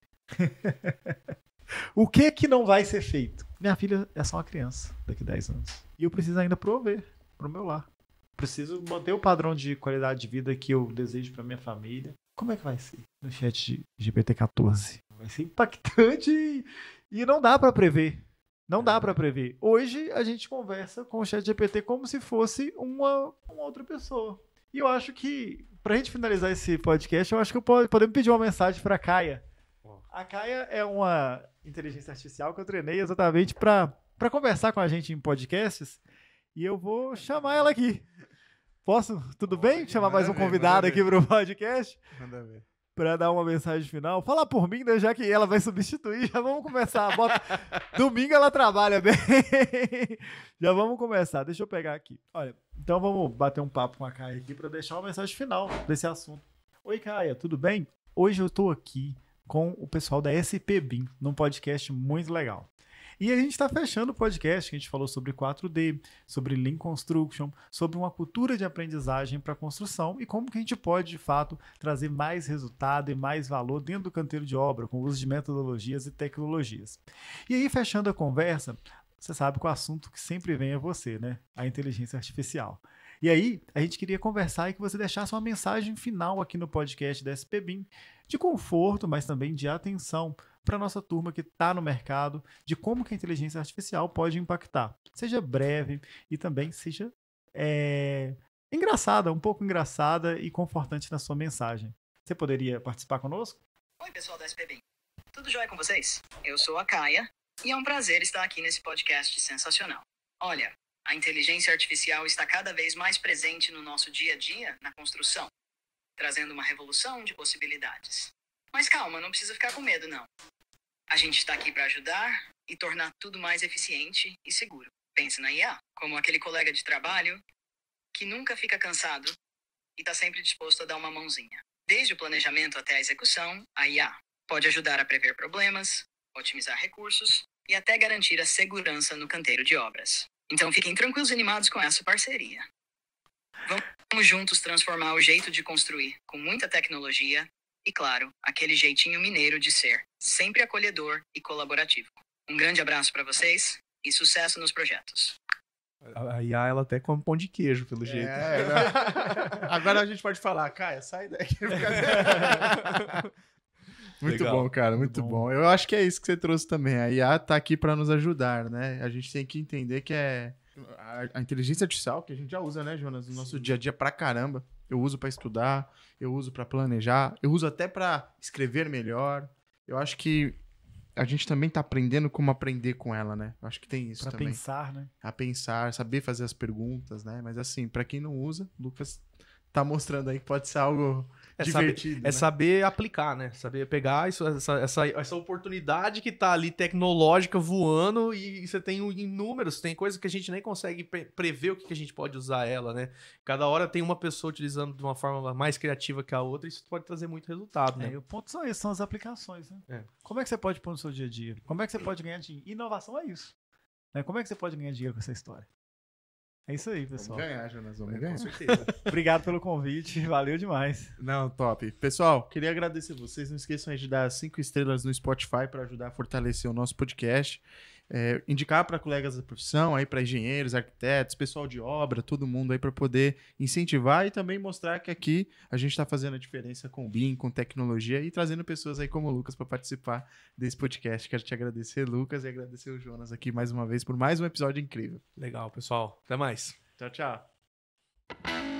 o que não vai ser feito? Minha filha é só uma criança daqui 10 anos. E eu preciso ainda prover pro meu lar. Preciso manter o padrão de qualidade de vida que eu desejo para minha família. Como é que vai ser no chat GPT 14? Vai ser impactante e não dá para prever. Não dá para prever. Hoje a gente conversa com o chat GPT como se fosse uma outra pessoa. E eu acho que, pra gente finalizar esse podcast, eu acho que podemos pedir uma mensagem pra Caia. A Caia é uma inteligência artificial que eu treinei exatamente para conversar com a gente em podcasts. E eu vou chamar ela aqui. Posso? Tudo bem? Chamar mais um convidado aqui pro podcast? Manda ver. Pra dar uma mensagem final. Falar por mim, né? Já que ela vai substituir, já vamos começar. Domingo ela trabalha bem. Já vamos começar. Deixa eu pegar aqui. Olha, então vamos bater um papo com a Caia aqui pra deixar uma mensagem final desse assunto. Oi, Caia, tudo bem? Hoje eu tô aqui com o pessoal da SP BIM, num podcast muito legal. E a gente está fechando o podcast, que a gente falou sobre 4D, sobre Lean Construction, sobre uma cultura de aprendizagem para construção e como que a gente pode, de fato, trazer mais resultado e mais valor dentro do canteiro de obra, com o uso de metodologias e tecnologias. E aí, fechando a conversa, você sabe que o assunto que sempre vem é você, né? A inteligência artificial. E aí, a gente queria conversar e que você deixasse uma mensagem final aqui no podcast da SP BIM, de conforto, mas também de atenção para a nossa turma que está no mercado, de como que a inteligência artificial pode impactar. Seja breve e também seja engraçada, um pouco engraçada e confortante na sua mensagem. Você poderia participar conosco? Oi, pessoal da SP BIM. Tudo jóia com vocês? Eu sou a Caia e é um prazer estar aqui nesse podcast sensacional. Olha, a inteligência artificial está cada vez mais presente no nosso dia a dia na construção, trazendo uma revolução de possibilidades. Mas calma, não precisa ficar com medo, não. A gente está aqui para ajudar e tornar tudo mais eficiente e seguro. Pense na IA, como aquele colega de trabalho que nunca fica cansado e está sempre disposto a dar uma mãozinha. Desde o planejamento até a execução, a IA pode ajudar a prever problemas, otimizar recursos e até garantir a segurança no canteiro de obras. Então fiquem tranquilos e animados com essa parceria. Vamos juntos transformar o jeito de construir com muita tecnologia e, claro, aquele jeitinho mineiro de ser, sempre acolhedor e colaborativo. Um grande abraço para vocês e sucesso nos projetos. A IA, ela até come pão de queijo, pelo jeito. Agora a gente pode falar, Caia, sai daqui. Muito Legal. bom, cara, muito bom. Eu acho que é isso que você trouxe também. A IA tá aqui para nos ajudar, né? A gente tem que entender que a inteligência artificial, que a gente já usa, né, Jonas, no nosso dia a dia pra caramba. Eu uso para estudar, eu uso para planejar, eu uso até para escrever melhor. Eu acho que a gente também tá aprendendo como aprender com ela, né? Eu acho que tem isso Pra também. pensar, né? A pensar, saber fazer as perguntas, né? Mas assim, para quem não usa, o Lucas tá mostrando aí que pode ser algo divertido. É saber aplicar, né? Saber pegar essa oportunidade que tá ali tecnológica voando e você tem inúmeros, tem coisas que a gente nem consegue prever o que a gente pode usar ela, né? Cada hora tem uma pessoa utilizando de uma forma mais criativa que a outra e isso pode trazer muito resultado, né? E o ponto são esses, são as aplicações, né? É. Como é que você pode pôr no seu dia a dia? Como é que você pode ganhar dinheiro? Inovação é isso. Né? Como é que você pode ganhar dinheiro com essa história? É isso aí, pessoal. Vamos ganhar, Jonas, vamos ganhar. Com certeza. Obrigado pelo convite, valeu demais. Não, top. Pessoal, queria agradecer vocês. Não esqueçam aí de dar 5 estrelas no Spotify para ajudar a fortalecer o nosso podcast. Indicar para colegas da profissão, aí para engenheiros, arquitetos, pessoal de obra, todo mundo aí para poder incentivar e também mostrar que aqui a gente está fazendo a diferença com o BIM, com tecnologia e trazendo pessoas aí como o Lucas para participar desse podcast. Quero te agradecer, Lucas, e agradecer o Jonas aqui mais uma vez por mais um episódio incrível. Legal, pessoal. Até mais. Tchau, tchau.